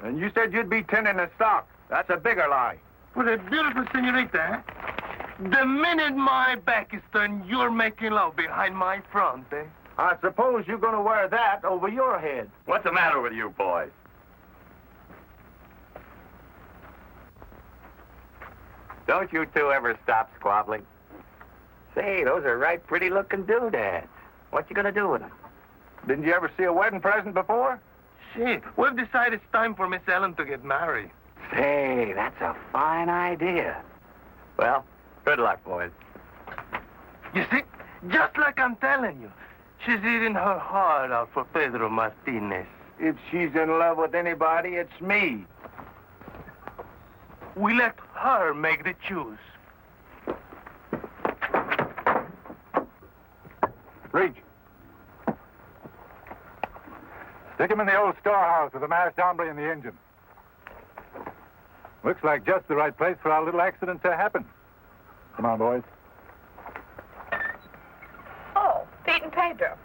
And you said you'd be 10 in the stock. That's a bigger lie. For a beautiful senorita, eh? The minute my back is turned, you're making love behind my front, eh? I suppose you're going to wear that over your head. What's the matter with you boys? Don't you two ever stop squabbling? Say, those are right pretty-looking doodads. What you gonna do with them? Didn't you ever see a wedding present before? Shit, we've decided it's time for Miss Ellen to get married. Say, that's a fine idea. Well, good luck, boys. You see, just like I'm telling you, she's eating her heart out for Pedro Martinez. If she's in love with anybody, it's me. We let her make the choose. Reach. Stick him in the old storehouse with the masked hombre in the engine. Looks like just the right place for our little accident to happen. Come on, boys. Oh, Pete and Pedro.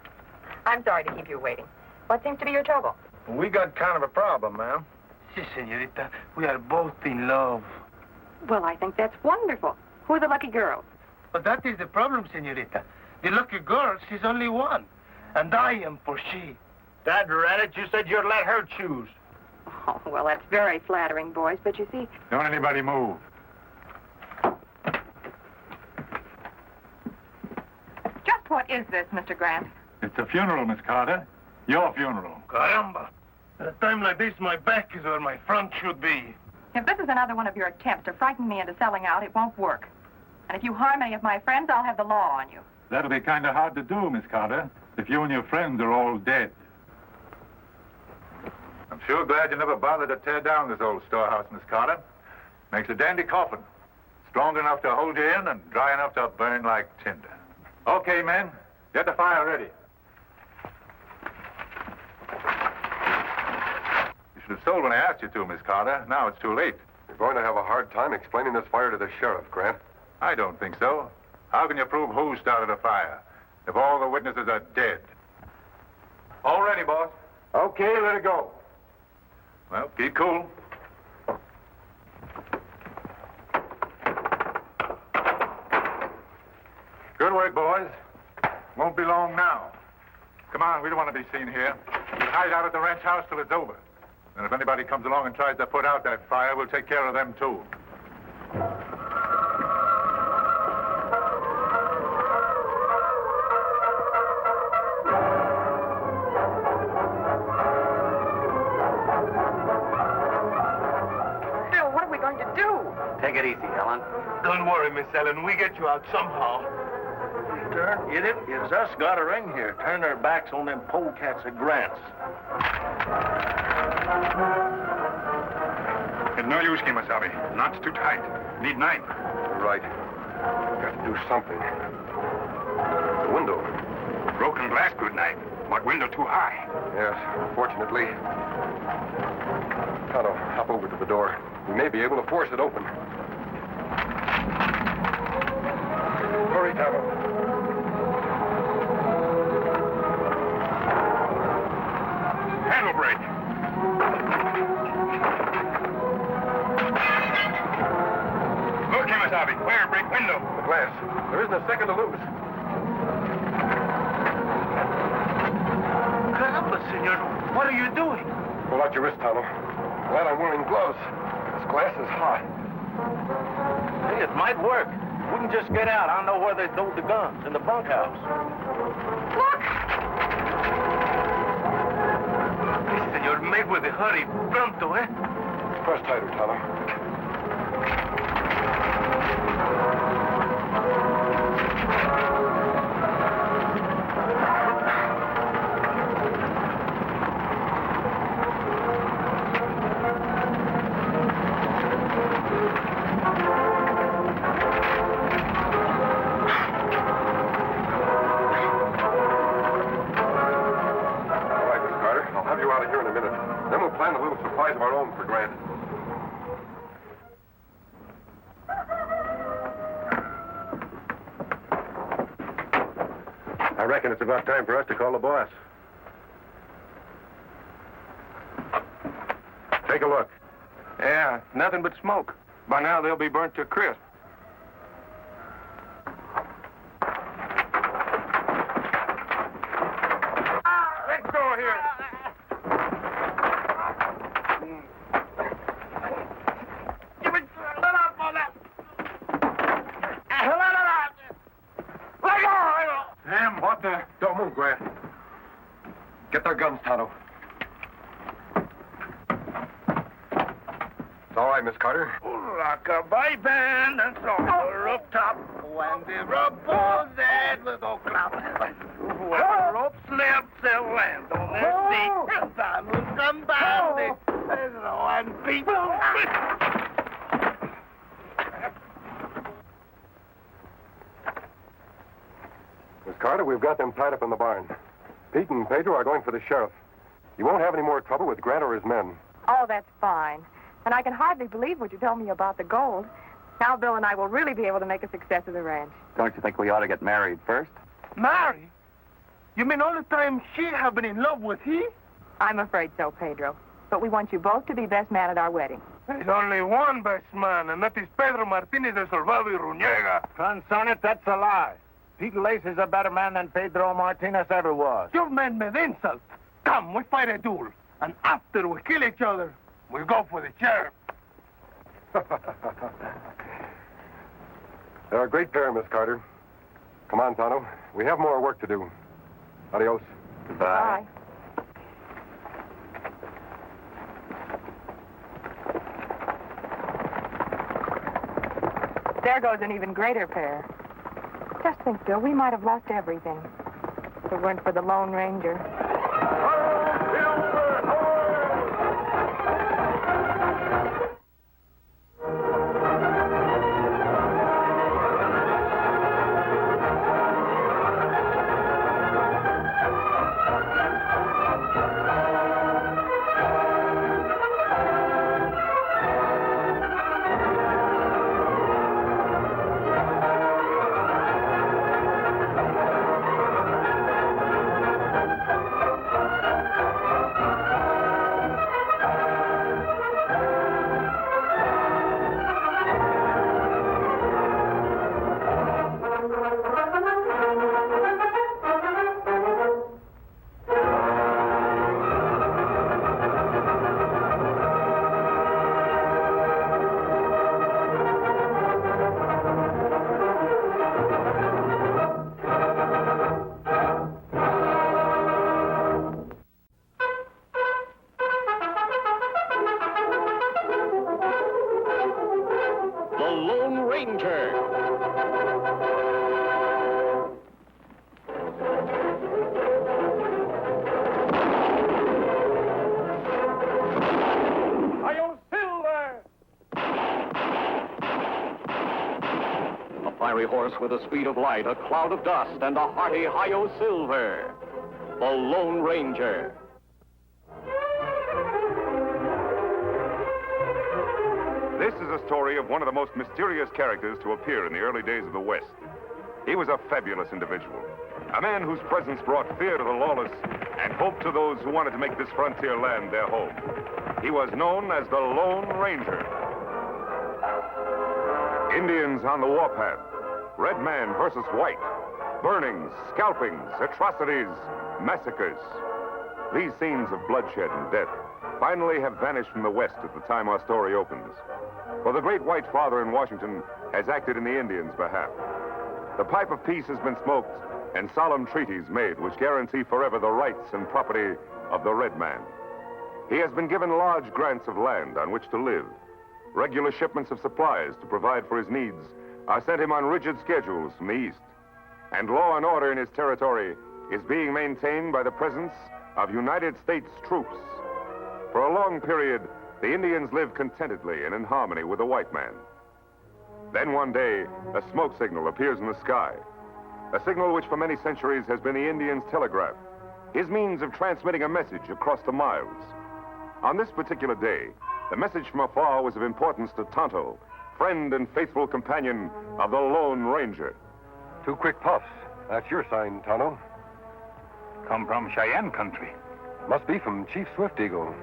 I'm sorry to keep you waiting. What seems to be your trouble? We got kind of a problem, ma'am. Si, senorita. We are both in love. Well, I think that's wonderful. Who are the lucky girls? But that is the problem, senorita. The lucky girl, she's only one. And I am for she. Dad ran it. You said you'd let her choose. Oh, well, that's very flattering, boys. But you see... Don't anybody move. Just what is this, Mr. Grant? It's a funeral, Miss Carter. Your funeral. Caramba. At a time like this, my back is where my front should be. If this is another one of your attempts to frighten me into selling out, it won't work. And if you harm any of my friends, I'll have the law on you. That'll be kind of hard to do, Miss Carter, if you and your friends are all dead. I'm sure glad you never bothered to tear down this old storehouse, Miss Carter. Makes a dandy coffin. Strong enough to hold you in and dry enough to burn like tinder. Okay, men. Get the fire ready. You should have sold when I asked you to, Miss Carter. Now it's too late. You're going to have a hard time explaining this fire to the sheriff, Grant. I don't think so. How can you prove who started a fire if all the witnesses are dead? All ready, boss. Okay, let it go. Well, keep cool. Good work, boys. Won't be long now. Come on, we don't want to be seen here. We'll hide out at the ranch house till it's over. And if anybody comes along and tries to put out that fire, we'll take care of them, too. Phil, what are we going to do? Take it easy, Ellen. Don't worry, Miss Ellen. We get you out somehow. Darn idiot. It's us got her in here. Turn our backs on them polecats at Grant's. It's no use, Kimasabi. Knots too tight. Need knife. You're right. Got to do something. The window. Broken glass, good knife. But window too high. Yes, fortunately. Tonto, hop over to the door. We may be able to force it open. Hurry, Tonto. Handle brake. Look, Kimasabi. Where? Break window. The glass. There isn't a second to lose. Caramba, senor. What are you doing? Pull out your wrist, Tonto. Glad I'm wearing gloves. This glass is hot. Hey, it might work. We can just get out. I know where they stowed the guns, in the bunkhouse. Look! Hey, senor, make with a hurry. Pronto, eh? Press tighter, Tonto. Plan a little supplies of our own for Grant. I reckon it's about time for us to call the boss. Take a look. Yeah, nothing but smoke. By now, they'll be burnt to a crisp. Let's go here. Damn, what the... Don't move, Grant. Get their guns, Tonto. It's all right, Miss Carter. Rock-a-bye band and song on the rooftop. When the rope pulls it, we'll go clap. When the rope slips, they'll land on their feet. And time will come bounding. There's no one people. Miss Carter, we've got them tied up in the barn. Pete and Pedro are going for the sheriff. You won't have any more trouble with Grant or his men. Oh, that's fine. And I can hardly believe what you told me about the gold. Now Bill and I will really be able to make a success of the ranch. Don't you think we ought to get married first? Marry? You mean all the time she have been in love with he? I'm afraid so, Pedro. But we want you both to be best man at our wedding. There's only one best man, and that is Pedro Martinez de Salvado y Grjngo. Concernet, that's a lie. Pete Lace is a better man than Pedro Martinez ever was. You men made insult. Come, we fight a duel. And after we kill each other, we go for the sheriff. They're a great pair, Miss Carter. Come on, Tonto. We have more work to do. Adios. Goodbye. There goes an even greater pair. Just think, Bill, we might have lost everything if it weren't for the Lone Ranger. Horse with the speed of light, a cloud of dust, and a hearty hi-yo silver. The Lone Ranger. This is a story of one of the most mysterious characters to appear in the early days of the West. He was a fabulous individual, a man whose presence brought fear to the lawless and hope to those who wanted to make this frontier land their home. He was known as the Lone Ranger. Indians on the warpath. Red man versus white. Burnings, scalpings, atrocities, massacres. These scenes of bloodshed and death finally have vanished from the West at the time our story opens. For the great white father in Washington has acted in the Indians' behalf. The pipe of peace has been smoked and solemn treaties made which guarantee forever the rights and property of the red man. He has been given large grants of land on which to live. Regular shipments of supplies to provide for his needs are sent him on rigid schedules from the east. And law and order in his territory is being maintained by the presence of United States troops. For a long period, the Indians lived contentedly and in harmony with the white man. Then one day, a smoke signal appears in the sky. A signal which for many centuries has been the Indian's telegraph, his means of transmitting a message across the miles. On this particular day, the message from afar was of importance to Tonto, friend and faithful companion of the Lone Ranger. 2 quick puffs. That's your sign, Tonto. Come from Cheyenne country. Must be from Chief Swift Eagle.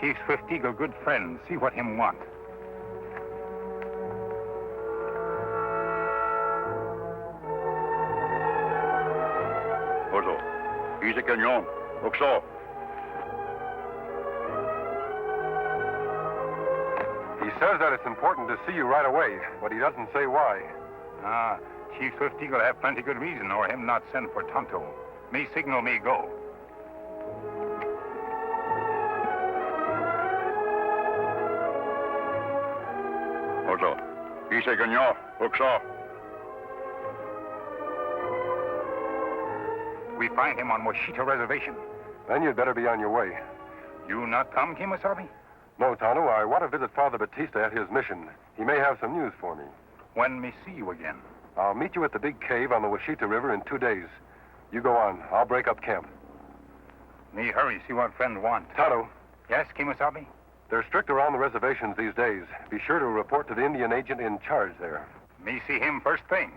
Chief Swift Eagle, good friend. See what him want. Oso, dice cañón. Oxo. He says that it's important to see you right away, but he doesn't say why. Chief Swift Eagle have plenty good reason or him not send for Tonto. Me signal me go. Oso, dice cañón. Oxo. We find him on Washita Reservation. Then you'd better be on your way. You not come, Kemosabe? No, Tonto, I want to visit Father Batista at his mission. He may have some news for me. When me see you again? I'll meet you at the big cave on the Washita River in 2 days. You go on. I'll break up camp. Me hurry, see what friend want. Tonto. Yes, Kemosabe? They're strict around the reservations these days. Be sure to report to the Indian agent in charge there. Me see him first thing.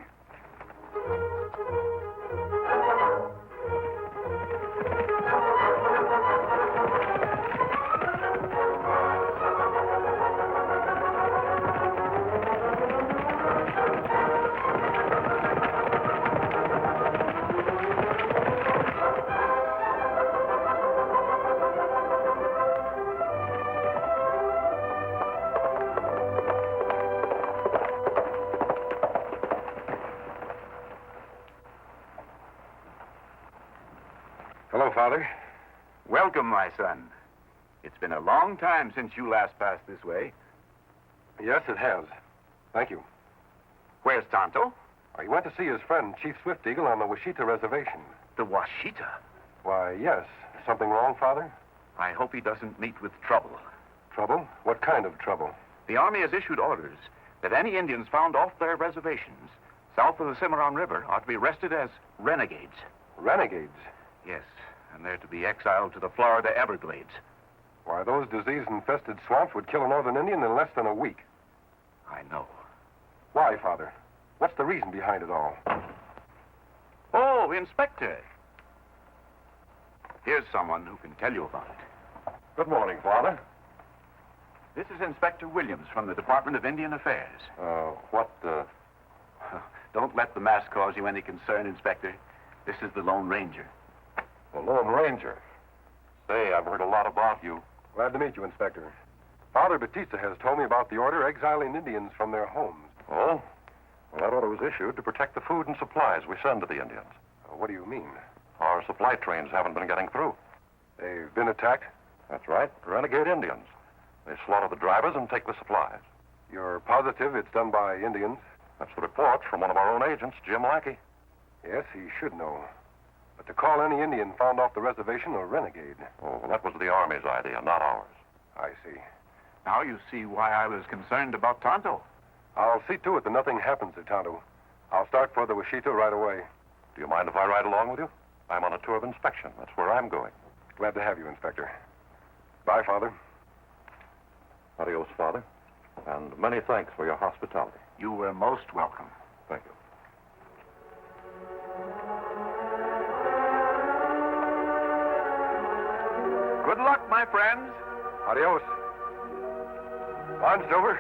Welcome, my son. It's been a long time since you last passed this way. Yes, it has. Thank you. Where's Tonto? He went to see his friend, Chief Swift Eagle, on the Washita Reservation. The Washita? Why, yes. Something wrong, Father? I hope he doesn't meet with trouble. Trouble? What kind of trouble? The Army has issued orders that any Indians found off their reservations south of the Cimarron River are to be arrested as renegades. Renegades? Yes, and they're to be exiled to the Florida Everglades. Why, those disease-infested swamps would kill a northern Indian in less than a week. I know. Why, Father? What's the reason behind it all? Oh, Inspector. Here's someone who can tell you about it. Good morning, Father. This is Inspector Williams from the Department of Indian Affairs. Don't let the mask cause you any concern, Inspector. This is the Lone Ranger. The Lone Ranger? Say, I've heard a lot about you. Glad to meet you, Inspector. Father Batista has told me about the order exiling Indians from their homes. Oh? Well, that order was issued to protect the food and supplies we send to the Indians. What do you mean? Our supply trains haven't been getting through. They've been attacked? That's right. Renegade Indians. They slaughter the drivers and take the supplies. You're positive it's done by Indians? That's the report from one of our own agents, Jim Lackey. Yes, he should know. But to call any Indian found off the reservation a renegade. Oh, well, that was the Army's idea, not ours. I see. Now you see why I was concerned about Tonto. I'll see to it that nothing happens to Tonto. I'll start for the Washita right away. Do you mind if I ride along with you? I'm on a tour of inspection. That's where I'm going. Glad to have you, Inspector. Bye, Father. Adios, Father. And many thanks for your hospitality. You were most welcome. Thank you. Good luck, my friends. Adios. On, Silver.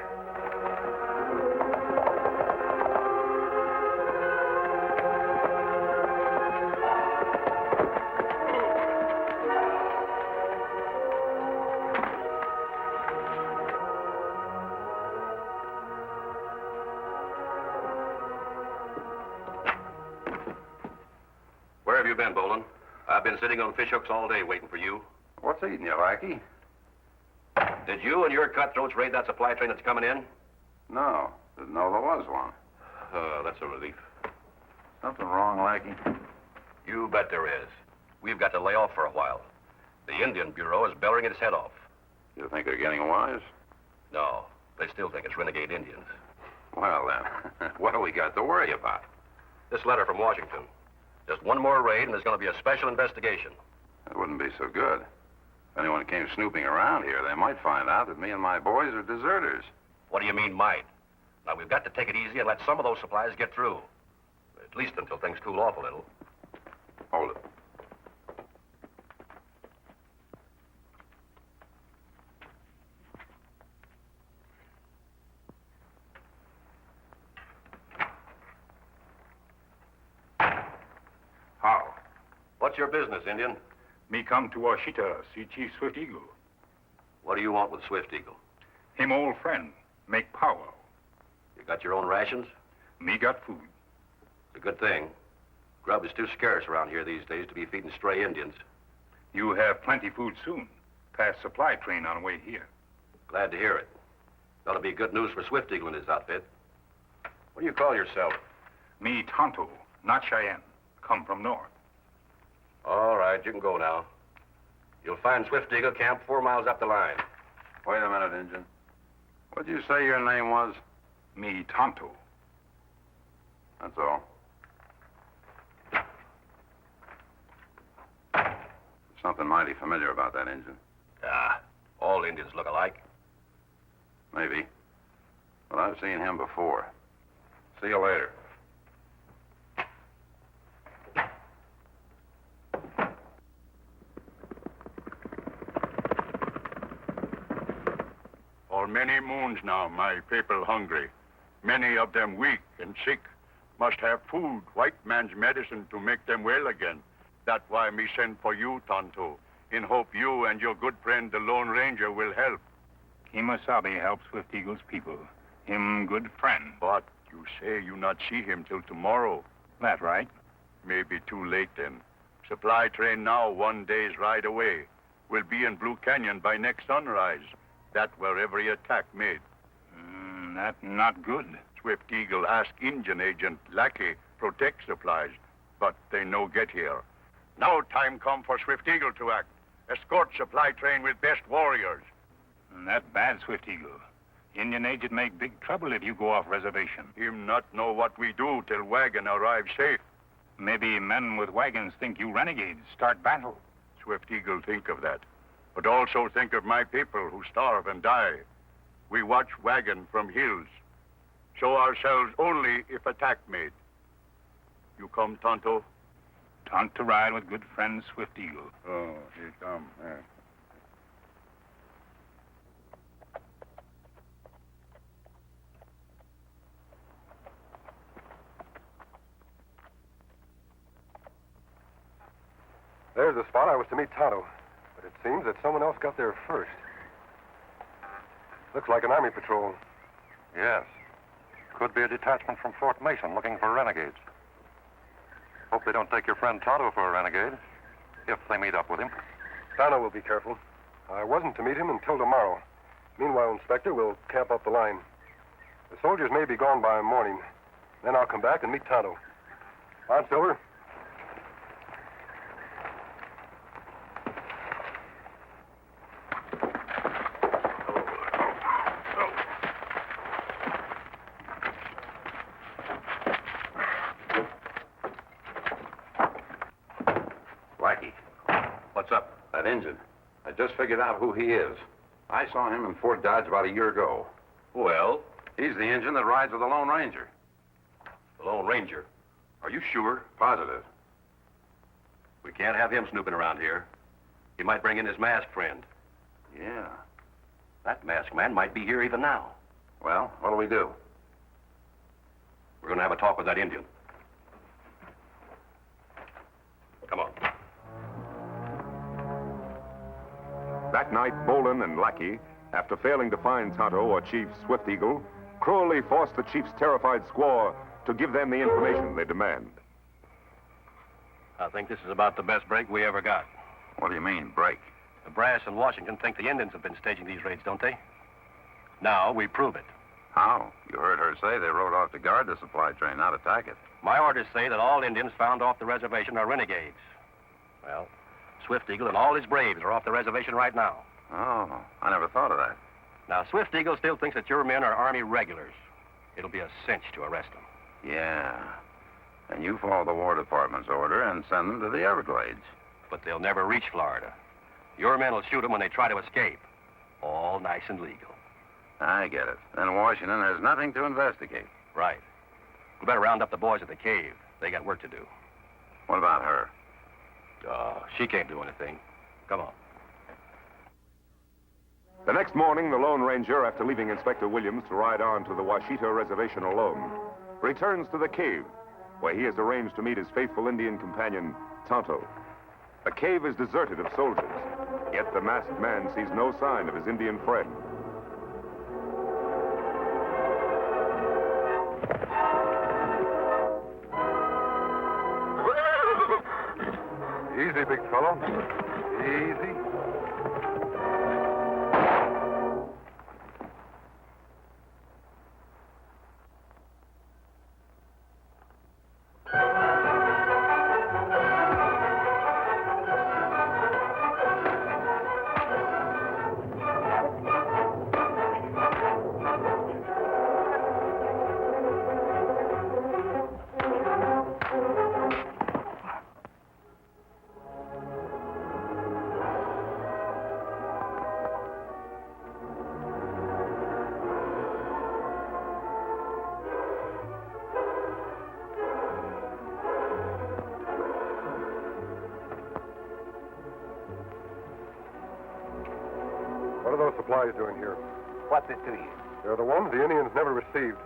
Where have you been, Bolin? I've been sitting on fish hooks all day waiting for you. What's eating you, Lackey? Did you and your cutthroats raid that supply train that's coming in? No. Didn't know there was one. That's a relief. Something wrong, Lackey? You bet there is. We've got to lay off for a while. The Indian Bureau is bellowing its head off. You think they're getting wise? No, they still think it's renegade Indians. Well, then, what do we got to worry about? This letter from Washington. Just one more raid and there's going to be a special investigation. It wouldn't be so good. If anyone came snooping around here, they might find out that me and my boys are deserters. What do you mean, might? Now, we've got to take it easy and let some of those supplies get through. At least until things cool off a little. Hold it. How? What's your business, Indian? Me come to Washita, see Chief Swift Eagle. What do you want with Swift Eagle? Him old friend, make powwow. You got your own rations? Me got food. It's a good thing. Grub is too scarce around here these days to be feeding stray Indians. You have plenty food soon. Past supply train on the way here. Glad to hear it. That'll be good news for Swift Eagle and his outfit. What do you call yourself? Me Tonto, not Cheyenne. Come from north. All right, you can go now. You'll find Swift Eagle camped 4 miles up the line. Wait a minute, Injun. What'd you say your name was? Me Tonto. That's all. Something mighty familiar about that Injun. Ah, all Indians look alike. Maybe. But I've seen him before. See you later. For many moons now, my people hungry. Many of them weak and sick. Must have food, white man's medicine to make them well again. That's why me send for you, Tonto, in hope you and your good friend, the Lone Ranger, will help. Kimasabi helps Swift Eagle's people. Him good friend. But you say you not see him till tomorrow. That right. Maybe too late then. Supply train now 1 day's ride away. will be in Blue Canyon by next sunrise. That where every attack made. That not good. Swift Eagle ask Indian agent Lackey protect supplies, but they no get here. Now time come for Swift Eagle to act. Escort supply train with best warriors. That bad, Swift Eagle. Indian agent make big trouble if you go off reservation. Him not know what we do till wagon arrive safe. Maybe men with wagons think you renegades. Start battle. Swift Eagle think of that. But also think of my people who starve and die. We watch wagon from hills. Show ourselves only if attack made. You come, Tonto? Tonto ride with good friend Swift Eagle. Oh, he come. Yeah. There's the spot I was to meet Tonto. But it seems that someone else got there first. Looks like an army patrol. Yes. Could be a detachment from Fort Mason looking for renegades. Hope they don't take your friend Tonto for a renegade, if they meet up with him. Tonto will be careful. I wasn't to meet him until tomorrow. Meanwhile, Inspector, we'll camp up the line. The soldiers may be gone by morning. Then I'll come back and meet Tonto. On, Silver. Injun. I just figured out who he is. I saw him in Fort Dodge about a year ago. Well? He's the Injun that rides with the Lone Ranger. The Lone Ranger? Are you sure? Positive. We can't have him snooping around here. He might bring in his masked friend. Yeah. That masked man might be here even now. Well, what'll we do? We're going to have a talk with that Indian. Come on. That night, Bolin and Lackey, after failing to find Tonto or Chief Swift Eagle, cruelly forced the chief's terrified squaw to give them the information they demand. I think this is about the best break we ever got. What do you mean, break? The brass in Washington think the Indians have been staging these raids, don't they? Now we prove it. How? You heard her say they rode off to guard the supply train, not attack it. My orders say that all Indians found off the reservation are renegades. Well, Swift Eagle and all his braves are off the reservation right now. Oh, I never thought of that. Now, Swift Eagle still thinks that your men are Army regulars. It'll be a cinch to arrest them. Yeah. And you follow the War Department's order and send them to the Everglades. But they'll never reach Florida. Your men will shoot them when they try to escape. All nice and legal. I get it. Then Washington has nothing to investigate. Right. We better round up the boys at the cave. They got work to do. What about her? She can't do anything. Come on. The next morning, the Lone Ranger, after leaving Inspector Williams to ride on to the Washita Reservation alone, returns to the cave, where he has arranged to meet his faithful Indian companion, Tonto. The cave is deserted of soldiers, yet the masked man sees no sign of his Indian friend. Easy, big fellow. Easy. What are those supplies doing here? What's it to you? They're the ones the Indians never received.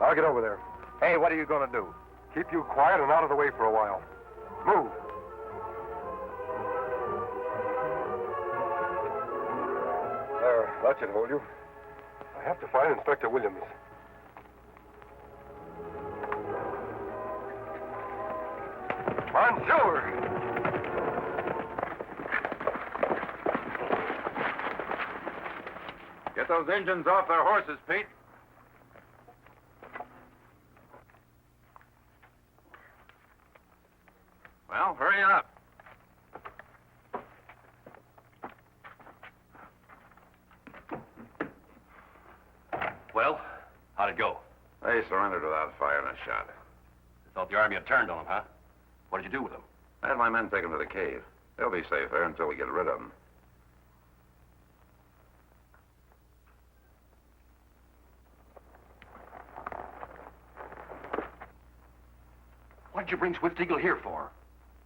I'll get over there. Hey, what are you going to do? Keep you quiet and out of the way for a while. Move. There, that should hold you. I have to find Inspector Williams. On, Silver! Get those engines off their horses, Pete. Well, hurry up. Well, how'd it go? They surrendered without firing a shot. I thought the Army had turned on them, huh? What did you do with them? I had my men take them to the cave. They'll be safe there until we get rid of them. What did you bring Swift Eagle here for?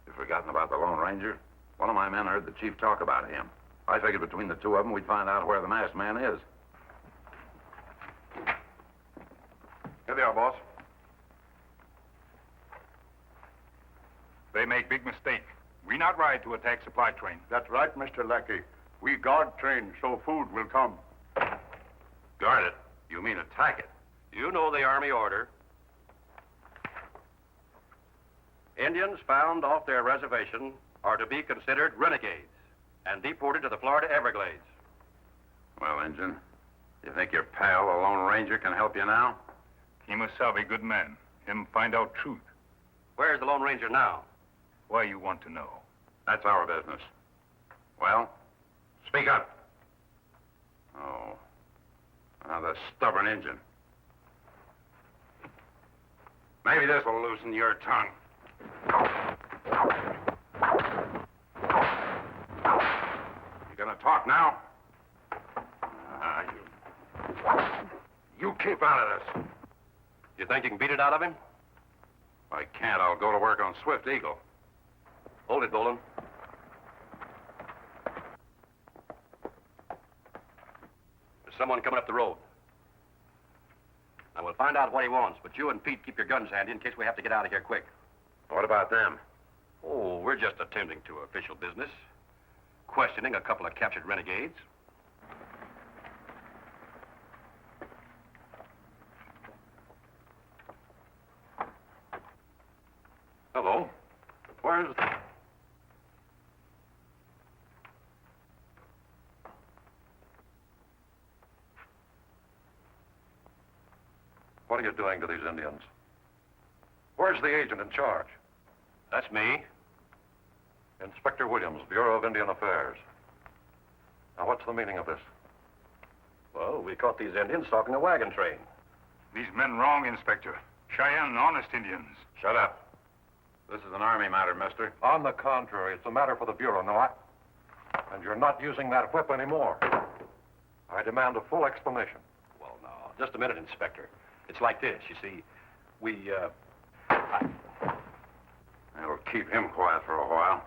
You've forgotten about the Lone Ranger? One of my men heard the chief talk about him. I figured between the two of them we'd find out where the masked man is. Here they are, boss. They make big mistake. We not ride to attack supply train. That's right, Mr. Lackey. We guard train so food will come. Guard it? You mean attack it? You know the Army order. Indians found off their reservation are to be considered renegades and deported to the Florida Everglades. Well, Injun, you think your pal, the Lone Ranger, can help you now? He must be good man. Him find out truth. Where's the Lone Ranger now? Why you want to know? That's our business. Well, speak up. Oh, another stubborn Injun. Maybe this will loosen your tongue. You gonna talk now? You keep out of this. You think you can beat it out of him? If I can't, I'll go to work on Swift Eagle. Hold it, Boland. There's someone coming up the road. I will find out what he wants, but you and Pete keep your guns handy in case we have to get out of here quick. What about them? Oh, we're just attending to official business. Questioning a couple of captured renegades. Hello. Where's... What are you doing to these Indians? Where's the agent in charge? That's me. Inspector Williams, Bureau of Indian Affairs. Now, what's the meaning of this? Well, we caught these Indians stalking a wagon train. These men wrong, Inspector. Cheyenne, honest Indians. Shut up. This is an Army matter, mister. On the contrary, it's a matter for the Bureau, and you're not using that whip anymore. I demand a full explanation. Well, now, just a minute, Inspector. It's like this, you see. It'll keep him quiet for a while.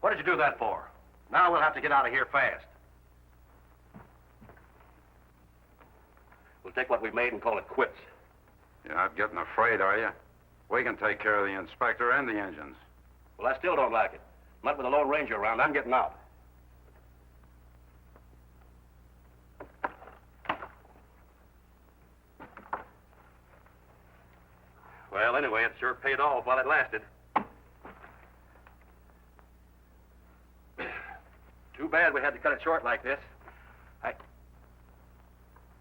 What did you do that for? Now we'll have to get out of here fast. We'll take what we've made and call it quits. You're not getting afraid, are you? We can take care of the inspector and the engines. Well, I still don't like it. Not with the Lone Ranger around. I'm getting out. Well, anyway, it sure paid off while it lasted. Too bad we had to cut it short like this.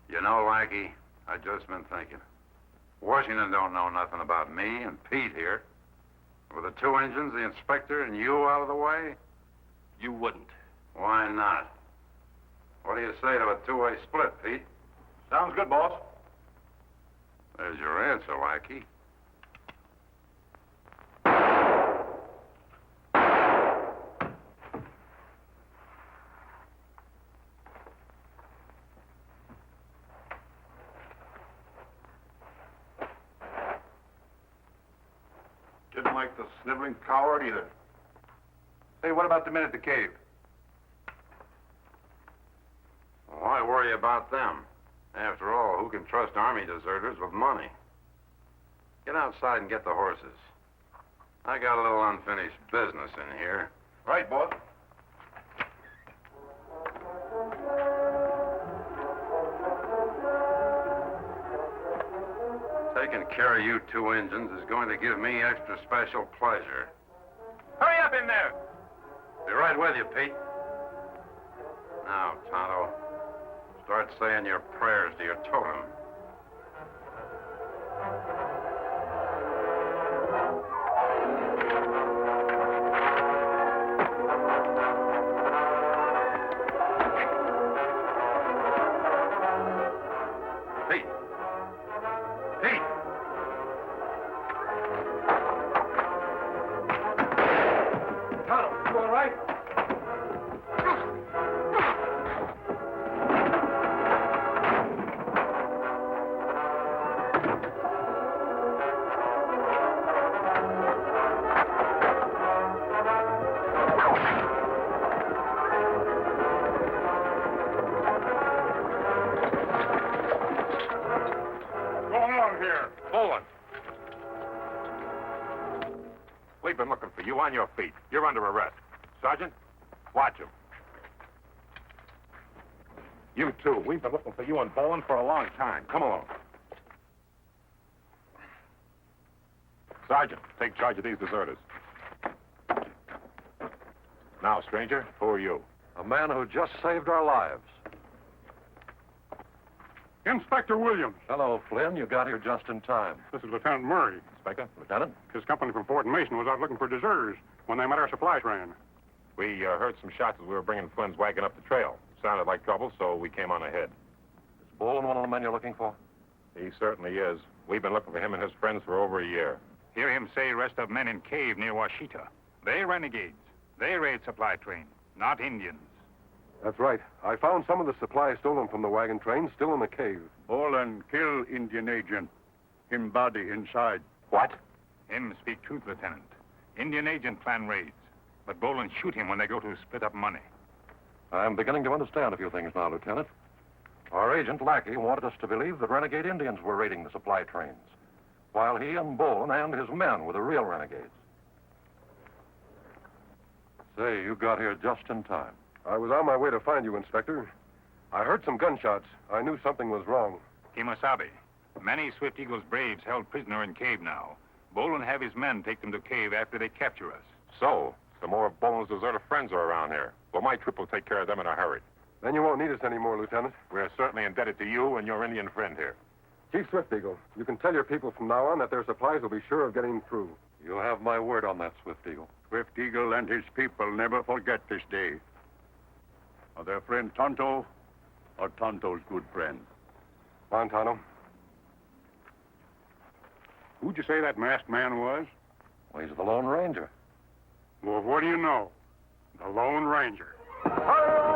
You know, Lackey, I just been thinking. Washington don't know nothing about me and Pete here. With the two engines, the inspector, and you out of the way? You wouldn't. Why not? What do you say to a two-way split, Pete? Sounds good, boss. There's your answer, Lackey. Didn't like the sniveling coward either. Hey, what about the men at the cave? Why worry about them? After all, who can trust Army deserters with money? Get outside and get the horses. I got a little unfinished business in here. Right, boss. Taking care of you two engines is going to give me extra special pleasure. Hurry up in there! Be right with you, Pete. Now, Tonto, Start saying your prayers to your totem. Pete! Pete! Tonto, you all right? We've been looking for you on your feet. You're under arrest. Sergeant, watch him. You too. We've been looking for you and Bowen for a long time. Come along. Sergeant, take charge of these deserters. Now, stranger, who are you? A man who just saved our lives. Inspector Williams. Hello, Flynn. You got here just in time. This is Lieutenant Murray. Inspector? Lieutenant? His company from Fort Mason was out looking for deserters when they met our supply train. We heard some shots as we were bringing Flynn's wagon up the trail. Sounded like trouble, so we came on ahead. Is Bowen one of the men you're looking for? He certainly is. We've been looking for him and his friends for over a year. Hear him say rest of men in cave near Washita. They renegades. They raid supply train, not Indians. That's right. I found some of the supplies stolen from the wagon train still in the cave. Bolen kill Indian agent. Him body inside. What? Him speak truth, Lieutenant. Indian agent plan raids. But Bolen shoot him when they go to split up money. I'm beginning to understand a few things now, Lieutenant. Our agent, Lackey, wanted us to believe that renegade Indians were raiding the supply trains, while he and Bolen and his men were the real renegades. Say, you got here just in time. I was on my way to find you, Inspector. I heard some gunshots. I knew something was wrong. Kimosabe. Many Swift Eagle's braves held prisoner in cave now. Bolen have his men take them to cave after they capture us. So, some more of Bolen's deserter friends are around here. Well, my troop will take care of them in a hurry. Then you won't need us anymore, Lieutenant. We're certainly indebted to you and your Indian friend here. Chief Swift Eagle, you can tell your people from now on that their supplies will be sure of getting through. You have my word on that, Swift Eagle. Swift Eagle and his people never forget this day. Are their friend Tonto or Tonto's good friend? Come on, Tonto. Who'd you say that masked man was? Well, he's the Lone Ranger. Well, what do you know? The Lone Ranger. Hi-yo!